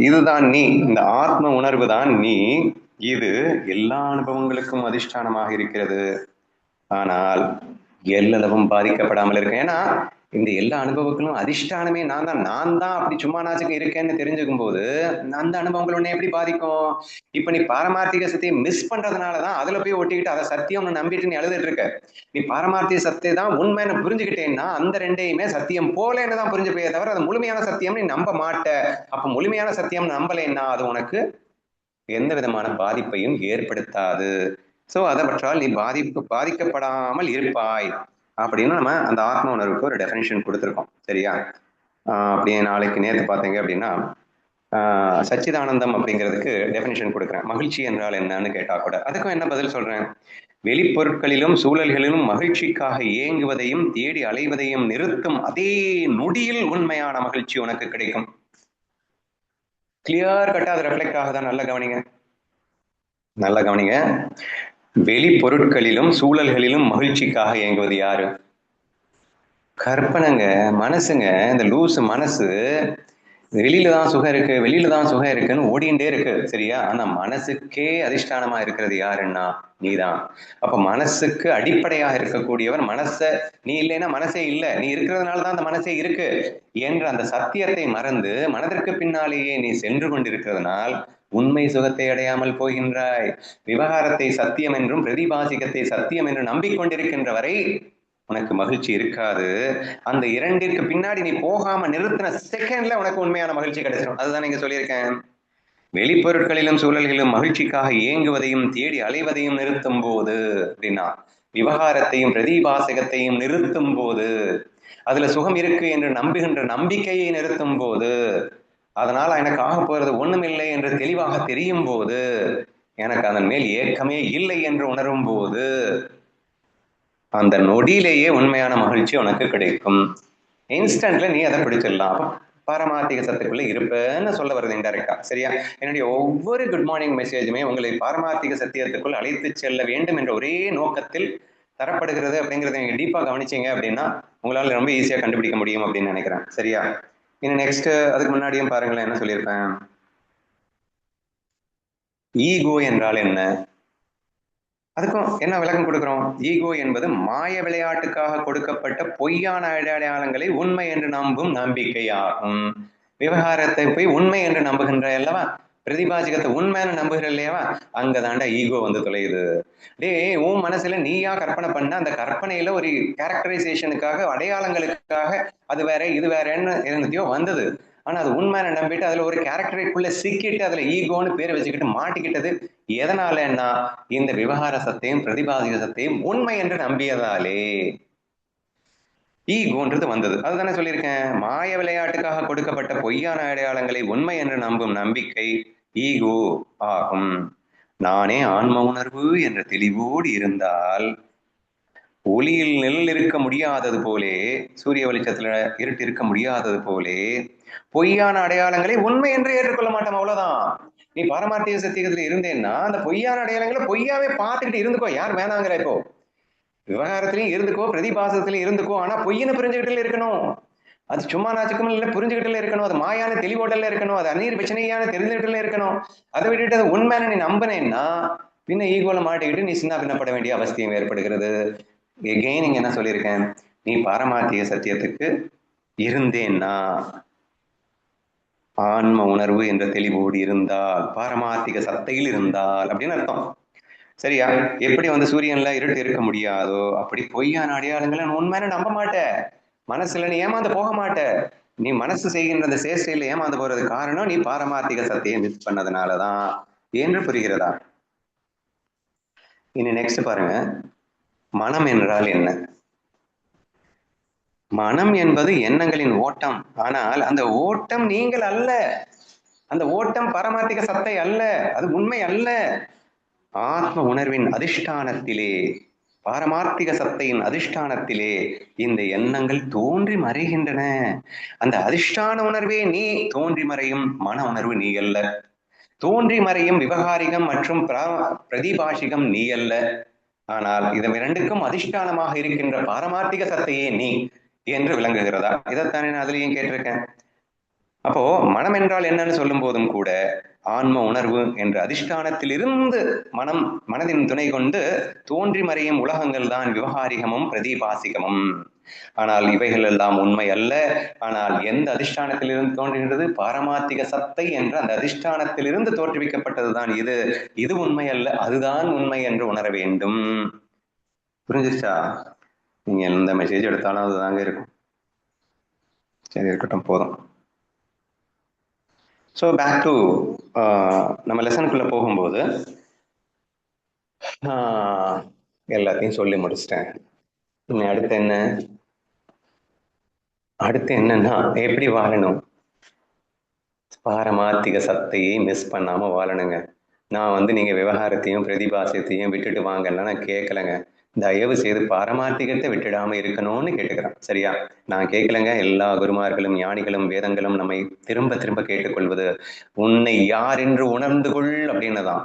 இதுதான் நீ. இந்த ஆத்ம உணர்வு தான் நீ. இது எல்லா அனுபவங்களுக்கும் அதிஷ்டானமாக இருக்கிறது. ஆனால் எல்லளவும் பாதிக்கப்படாமல் இருக்கு. ஏன்னா இந்த எல்லா அனுபவங்களும் அதிஷ்டானமே நான் தான் அப்படி சும்மா நாச்சுக்கு இருக்கேன்னு தெரிஞ்சுக்கும் போது அந்த அனுபவங்கள் உன்னை எப்படி பாதிக்கும்? இப்ப நீ பாரமார்த்திக சக்தியை மிஸ் பண்றதுனாலதான் அதுல போய் ஒட்டிக்கிட்டு அதை சத்தியம் நம்பிட்டு நீ அழுதுட்டு இருக்க. நீ பாரமார்த்திக சத்தியை தான் உண்மைன்னு புரிஞ்சுக்கிட்டேன்னா அந்த ரெண்டையுமே சத்தியம் போலேன்னு தான் புரிஞ்சுப்பே தவிர அது முழுமையான சத்தியம் நீ நம்ப மாட்ட. அப்ப முழுமையான சத்தியம் நம்பலைன்னா அது உனக்கு எந்த விதமான பாதிப்பையும் ஏற்படுத்தாது. சோ அதை பற்றால் நீ பாதிக்கப்படாமல் இருப்பாய் அப்படின்னு நம்ம அந்த ஆத்ம உணர்வுக்கு ஒரு டெஃபினிஷன் கொடுத்துருக்கோம். சரியா? அப்படியே நாளைக்கு நேற்று பார்த்தீங்க அப்படின்னா சச்சிதானந்தம் அப்படிங்கிறதுக்கு டெஃபினிஷன் கொடுக்குறேன். மகிழ்ச்சி என்றால் என்னன்னு கேட்டா கூட அதுக்கும் என்ன பதில் சொல்றேன்? வெளிப்பொருட்களிலும் சூழல்களிலும் மகிழ்ச்சிக்காக ஏங்குவதையும் தேடி அலைவதையும் நிறுத்தும் அதே நொடியில் உண்மையான மகிழ்ச்சி உனக்கு கிடைக்கும். கிளியர் கட்டா அது ரெஃப்ளெக்ட் ஆகுதான். நல்ல கவனிங்க, நல்ல கவனிங்க. வெளிப்பொருட்களிலும் சூழல்களிலும் மகிழ்ச்சிக்காக ஏங்குவது யாரு? கற்பனைங்க, மனசுங்க. இந்த லூசு மனசு வெளியில தான் சுகம் இருக்கு, வெளியில தான் சுகம் இருக்குன்னு ஓடிண்டே இருக்கு, சரியா? ஆனா மனசுக்கே அதிஷ்டானமா இருக்கிறது யாருன்னா நீதான். அப்ப மனசுக்கு அடிப்படையாக இருக்கக்கூடியவர் மனச, நீ இல்லைன்னா மனசே இல்லை, நீ இருக்கிறதுனாலதான் அந்த மனசே இருக்கு என்ற அந்த சத்தியத்தை மறந்து மனதிற்கு பின்னாலேயே நீ சென்று கொண்டிருக்கிறதுனால் உண்மை சுகத்தை அடையாமல் போகின்றாய். விவகாரத்தை சத்தியம் என்றும் பிரதிபாசிகத்தை சத்தியம் என்று நம்பிக்கொண்டிருக்கின்ற வரை உனக்கு மகிழ்ச்சி இருக்காது. அந்த இரண்டிற்கு பின்னாடி நீ போகாம நிறுத்தின செகண்ட்ல உனக்கு உண்மையான மகிழ்ச்சி கிடைச்சிடும். அதுதான் இங்க சொல்லியிருக்கேன். வெளிப்பொருட்களிலும் சூழல்களிலும் மகிழ்ச்சிக்காக ஏங்குவதையும் தேடி அலைவதையும் நிறுத்தும் போது அப்படின்னா, விவகாரத்தையும் பிரதிபாசகத்தையும் நிறுத்தும் போது, அதுல சுகம் இருக்கு என்று நம்புகின்ற நம்பிக்கையை நிறுத்தும் போது, அதனால எனக்கு ஆக போறது ஒண்ணுமில்லை என்று தெளிவாக தெரியும் போது, எனக்கு அதன் மேல் ஏக்கமே இல்லை என்று உணரும் போது, அந்த நொடியிலேயே உண்மையான மகிழ்ச்சி உனக்கு கிடைக்கும். இன்ஸ்டன்ட்ல நீ அதை பிடிச்சிடலாம். பாரமார்த்திக சத்துக்குள்ள இருப்பேன்னு சொல்ல வருது இன்டைரக்டா, சரியா? என்னுடைய ஒவ்வொரு குட் மார்னிங் மெசேஜுமே உங்களை பாரமார்த்திக சத்தியத்துக்குள் அழைத்து செல்ல வேண்டும் என்ற ஒரே நோக்கத்தில் தரப்படுகிறது அப்படிங்கிறத நீங்க டீப்பா கவனிச்சீங்க அப்படின்னா உங்களால ரொம்ப ஈஸியா கண்டுபிடிக்க முடியும் அப்படின்னு நினைக்கிறேன், சரியா? இன்னும் நெக்ஸ்ட் அதுக்கு முன்னாடியும் பாருங்களேன் என்ன சொல்லியிருப்பேன். ஈகோ என்றால் என்ன? அதுக்கும் என்ன விளக்கம் கொடுக்கிறோம்? ஈகோ என்பது மாய விளையாட்டுக்காக கொடுக்கப்பட்ட பொய்யான அடையாளங்களை உண்மை என்று நம்பும் நம்பிக்கையாகும். விவகாரத்தை போய் உண்மை என்று நம்புகின்ற அல்லவா, பிரதிபாசிகத்தை உண்மைன்னு நம்புகிற இல்லையாவா, அங்கதாண்டா ஈகோ வந்து தொலையுது. உன் மனசுல நீயா கற்பனை பண்ண அந்த கற்பனையில ஒரு கேரக்டரைசேஷனுக்காக அடையாளங்களுக்காக அது வேற இது வேறன்னு இருந்துட்டியோ வந்தது. ஆனா அது உண்மையான நம்பிட்டு அதுல ஒரு கேரக்டருக்குள்ள சிக்கிட்டு அதுல ஈகோன்னு பேரை வச்சுக்கிட்டு மாட்டிக்கிட்டது எதனாலன்னா இந்த விவகார சத்தையும் பிரதிபாதிக சத்தையும் உண்மை என்று நம்பியதாலே ஈகோன்றது வந்தது. அதுதானே சொல்லியிருக்கேன். மாய விளையாட்டுக்காக கொடுக்கப்பட்ட பொய்யான அடையாளங்களை உண்மை என்று நம்பும் நம்பிக்கை ஈகோ ஆகும். நானே ஆன்ம உணர்வு என்ற தெளிவோடு இருந்தால் ஒளியில் நெல் இருக்க முடியாதது போலே, சூரிய வெளிச்சத்துல இருட்டு இருக்க முடியாதது போலே பொய்யான அடையாளங்களை உண்மை என்று ஏற்றுக்கொள்ள மாட்டோம். அவ்வளவுதான். நீ பாரமார்த்திக சத்தியத்துல இருந்தேன்னா அந்த பொய்யான அடையாளங்களை பொய்யாவே பார்த்துக்கிட்டு இருந்துக்கோ. யார் வேணாங்கிற? இப்போ விவகாரத்திலையும் இருந்துக்கோ, பிரதிபாசத்திலையும் இருந்துக்கோ, ஆனா பொய்ன்னு புரிஞ்சுக்கிட்டுல இருக்கணும். அது சும்மா நாச்சுக்கும் இல்லை, புரிஞ்சுக்கிட்டுல இருக்கணும். அது மாயான தெளிவோடல இருக்கணும். அது அநீர் பிரச்சனையான தெரிஞ்சுக்கிட்டுல இருக்கணும். அதை விட்டுட்டு அது உண்மைன்னு நீ நம்பினேன்னா பின்ன ஈகோல மாட்டிக்கிட்டு நீ சின்ன பின்னப்பட வேண்டிய அவசியம் ஏற்படுகிறது. எகெயின் இங்க என்ன சொல்லியிருக்கேன், நீ பாரமார்த்திக சத்தியத்துக்கு இருந்தேன்னா ஆன்ம உணர்வு என்ற தெளிவோடு இருந்தால், பாரமார்த்திக சத்தையில் இருந்தால் அப்படின்னு அர்த்தம், சரியா? எப்படி வந்து சூரியன்ல இருட்டு இருக்க முடியாதோ அப்படி பொய்யான அடையாளங்களை உண்மையான நம்ப மாட்ட. மனசுல நீ ஏமாந்து போக மாட்ட. நீ மனசு செய்கின்ற அந்த சேஷ்டையில ஏமாந்து போறது காரணம் நீ பாரமார்த்திக சத்தையை மிஸ் பண்ணதுனாலதான் என்று புரிகிறதா? இனி நெக்ஸ்ட் பாருங்க, மனம் என்றால் என்ன? மனம் என்பது எண்ணங்களின் ஓட்டம். ஆனால் அந்த ஓட்டம் நீங்கள் அல்ல. அந்த ஓட்டம் பாரமார்த்திக சத்தை அல்ல. அது உண்மை அல்ல. ஆத்ம உணர்வின் அதிஷ்டானத்திலே, பாரமார்த்திக சத்தையின் அதிஷ்டானத்திலே இந்த எண்ணங்கள் தோன்றி மறைகின்றன. அந்த அதிஷ்டான உணர்வே நீ, தோன்றி மறையும் மன உணர்வு நீ அல்ல. தோன்றி மறையும் விவகாரிகம் மற்றும் பிரதிபாஷிகம் நீ அல்ல. ஆனால் இதன் இரண்டுக்கும் அதிஷ்டானமாக இருக்கின்ற பாரமார்த்திக சத்தையே நீ என்று விளங்குகிறதா? இதைத்தானே நான் அதுலயும் கேட்டிருக்கேன். அப்போ மனம் என்றால் என்னன்னு சொல்லும் போதும் கூட ஆன்ம உணர்வு என்ற அதிஷ்டானத்தில் இருந்து மனதின் துணை கொண்டு தோன்றி மறையும் உலகங்கள் தான் விவகாரிகமும் பிரதிபாசிகமும். ஆனால் இவைகள் எல்லாம் உண்மை அல்ல. ஆனால் எந்த அதிஷ்டானத்திலிருந்து தோன்றுகின்றது? பாரமார்த்திக சத்தை என்ற அந்த அதிஷ்டானத்திலிருந்து தோற்றுவிக்கப்பட்டதுதான் இது. இது உண்மை அல்ல, அதுதான் உண்மை என்று உணர வேண்டும். புரிஞ்சிச்சா? நீங்க எந்த மெசேஜ் எடுத்தாலும் அதுதாங்க இருக்கும். சரி, இருக்கட்டும், போதும். ஸோ பேக் டு நம்ம லெசனுக்குள்ள போகும்போது எல்லாத்தையும் சொல்லி முடிச்சிட்டேன். இன்னும் அடுத்து என்னன்னா எப்படி வாழணும். பாரமார்த்திக சத்தையை மிஸ் பண்ணாம வாழணுங்க. நான் வந்து நீங்க விவகாரத்தையும் பிரதிபாசத்தையும் விட்டுட்டு வாங்கன்னா நான் கேட்கலங்க. தயவு செய்து பாரமார்த்திகத்தை விட்டுடாம இருக்கணும்னு கேட்டுக்கிறேன். சரியா? நான் கேட்கலங்க. எல்லா குருமார்களும் ஞானிகளும் வேதங்களும் நம்மை திரும்ப திரும்ப கேட்டுக்கொள்வது உன்னை யார் என்று உணர்ந்து கொள் அப்படின்னு தான்.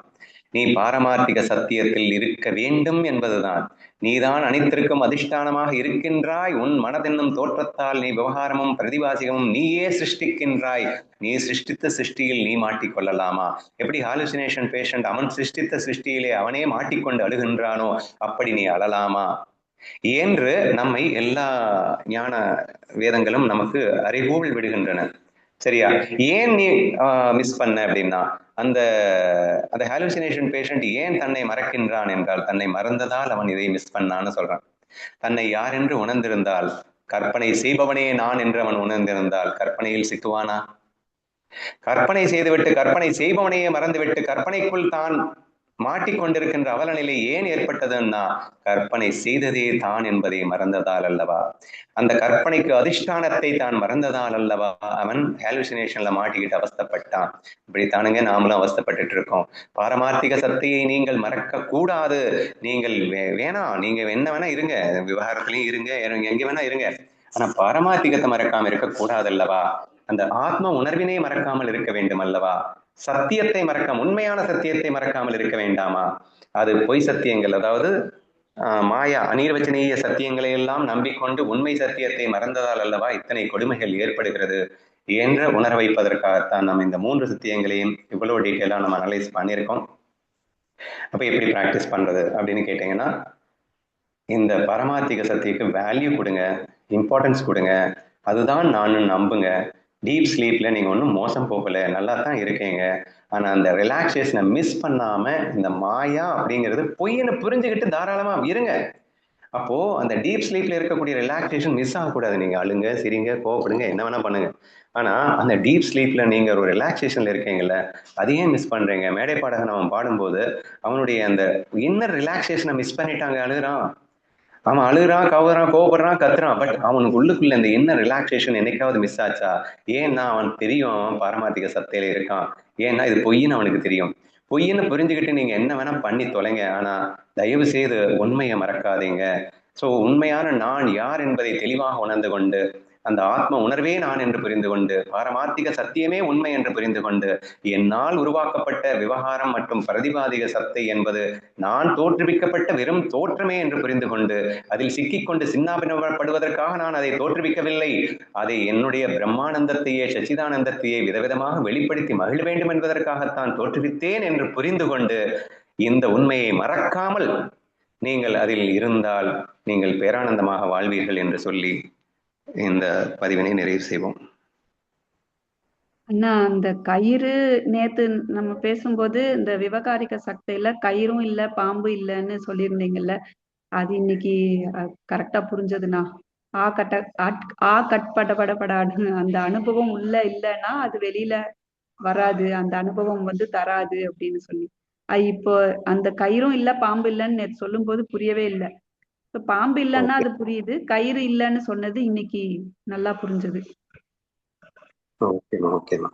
நீ பாரமார்த்திக சத்தியத்தில் இருக்க வேண்டும் என்பதுதான். நீதான் அனைத்திற்கும் அதிஷ்டானமாக இருக்கின்றாய். உன் மனதென்னும் தோற்றத்தால் நீ விவகாரமும் பிரதிபாசிகமும் நீயே சிருஷ்டிக்கின்றாய். நீ சிருஷ்டித்த சிருஷ்டியில் நீ மாட்டிக்கொள்ளலாமா? எப்படி ஹாலுசினேஷன் பேஷண்ட் அவன் சிருஷ்டித்த சிருஷ்டியிலே அவனே மாட்டிக்கொண்டு அழுகின்றானோ அப்படி நீ அழலாமா என்று நம்மை எல்லா ஞான வேதங்களும் நமக்கு அறிகூல் விடுகின்றன. சரியா? ஏன் நீ மிஸ் பண்ண அப்படின்னா அந்த ஹாலுசினேஷன் பேஷண்ட் ஏன் தன்னை மறக்கின்றான் என்றால் தன்னை மறந்ததால் அவன் இதை மிஸ் பண்ணான்னு சொல்றான். தன்னை யார் என்று உணர்ந்திருந்தால், கற்பனை செய்பவனே நான் என்று அவன் உணர்ந்திருந்தால் கற்பனையில் சிக்குவானா? கற்பனை செய்துவிட்டு கற்பனை செய்பவனையே மறந்துவிட்டு கற்பனைக்குள் தான் மாட்டிக்கொண்டிருக்கின்ற அவல நிலை ஏன் ஏற்பட்டதுன்னா கற்பனை செய்ததே தான் என்பதை மறந்ததால் அல்லவா? அந்த கற்பனைக்கு அதிஷ்டானத்தை தான் மறந்ததால் அல்லவா அவன் ஹாலுசினேஷன்ல மாட்டிக்கிட்டு அவஸ்தப்பட்டான். இப்படித்தானுங்க நாமளும் அவஸ்தப்பட்டுட்டு இருக்கோம். பாரமார்த்திக சத்தையை நீங்கள் மறக்க கூடாது. நீங்கள் வேணாம், நீங்க என்ன வேணா இருங்க, விவகாரத்திலையும் இருங்க, எங்க வேணா இருங்க, ஆனா பாரமார்த்திகத்தை மறக்காம இருக்க கூடாது அல்லவா? அந்த ஆத்ம உணர்வினை மறக்காமல் இருக்க வேண்டும் அல்லவா? சத்தியத்தை உண்மையான சத்தியத்தை மறக்காமல் இருக்க வேண்டாமா? அது பொய் சத்தியங்கள், அதாவது மாயா அநீர்வச்சனீய சத்தியங்களை எல்லாம் நம்பிக்கொண்டு உண்மை சத்தியத்தை மறந்ததால் அல்லவா இத்தனை கொடுமைகள் ஏற்படுகிறது என்ற உணர வைப்பதற்காகத்தான் நம்ம இந்த 3 சத்தியங்களையும் இவ்வளவு டீட்டெயிலா நம்ம அனலைஸ் பண்ணியிருக்கோம். அப்ப எப்படி பிராக்டிஸ் பண்றது அப்படின்னு கேட்டீங்கன்னா, இந்த பரமார்த்திக சத்தியக்கு வேல்யூ கொடுங்க, இம்பார்ட்டன்ஸ் கொடுங்க, அதுதான் நான் நம்புங்க. டீப் ஸ்லீப்ல நீங்க ஒன்றும் மோசம் போகல, நல்லா தான் இருக்கீங்க. ஆனா அந்த ரிலாக்ஸேஷனை மிஸ் பண்ணாம இந்த மாயா அப்படிங்கிறது பொய்ன்னு புரிஞ்சுக்கிட்டு தாராளமா இருங்க. அப்போ அந்த டீப் ஸ்லீப்ல இருக்கக்கூடிய ரிலாக்ஸேஷன் மிஸ் ஆகக்கூடாது. நீங்க அழுங்க, சிரிங்க, கோவப்படுங்க, என்ன வேணா பண்ணுங்க. ஆனா அந்த டீப் ஸ்லீப்ல நீங்க ஒரு ரிலாக்ஸேஷன்ல இருக்கீங்கல்ல, அதையே மிஸ் பண்றீங்க. மேடை பாடகன் அவன் பாடும்போது அவனுடைய அந்த இன்னர் ரிலாக்ஸேஷனை மிஸ் பண்ணிட்டாங்க, அழுகுறான். அவன் அழுகுறான், கவுறான், கோவப்படுறான், கத்துறான். பட் அவனுக்கு உள்ளுக்குள்ள இந்த என்ன ரிலாக்ஸேஷன் என்னைக்காவது மிஸ் ஆச்சா? ஏன்னா அவன் தெரியும் அவன் பாரமார்த்திக சத்தையில இருக்கான். ஏன்னா இது பொய்ன்னு அவனுக்கு தெரியும். பொய்ன்னு புரிஞ்சுக்கிட்டு நீங்க என்ன வேணா பண்ணி தொலைங்க. ஆனா தயவு செய்து உண்மையை மறக்காதீங்க. சோ உண்மையான நான் யார் என்பதை தெளிவாக உணர்ந்து கொண்டு, அந்த ஆத்ம உணர்வே நான் என்று புரிந்து கொண்டு, பாரமார்த்திக சத்தியமே உண்மை என்று புரிந்து கொண்டு, என்னால் உருவாக்கப்பட்ட விவகாரம் மற்றும் பிரதிபாதிக சத்தை என்பது நான் தோற்றுவிக்கப்பட்ட வெறும் தோற்றமே என்று புரிந்து கொண்டு, அதில் சிக்கிக்கொண்டு சின்னாபின்னப்படுவதற்காக நான் அதை தோற்றுவிக்கவில்லை, அதை என்னுடைய பிரம்மானந்தத்தையே சச்சிதானந்தத்தையே விதவிதமாக வெளிப்படுத்தி மகிழ வேண்டும் என்பதற்காகத்தான் தோற்றுவித்தேன் என்று புரிந்து கொண்டு, இந்த உண்மையை மறக்காமல் நீங்கள் அதில் இருந்தால் நீங்கள் பேரானந்தமாக வாழ்வீர்கள் என்று சொல்லி இந்த பதிவினை நிறைவு செய்வோம். அண்ணா, அந்த கயிறு நேத்து நம்ம பேசும்போது இந்த விவகாரிக சக்தியில கயிறும் இல்ல பாம்பு இல்லைன்னு சொல்லியிருந்தீங்கல்ல, அது இன்னைக்கு கரெக்டா புரிஞ்சதுண்ணா. கட்படபடபடான்னு அந்த அனுபவம் உள்ள இல்லைன்னா அது வெளியில வராது, அந்த அனுபவம் வந்து தராது அப்படின்னு சொல்லி. இப்போ அந்த கயிறும் இல்ல பாம்பு இல்லைன்னு நேத்து சொல்லும் போது புரியவே இல்லை. இப்ப பாம்பு இல்லைன்னா அது புரியுது, கயிறு இல்லைன்னு சொன்னது இன்னைக்கு நல்லா புரிஞ்சது. ஓகேமா.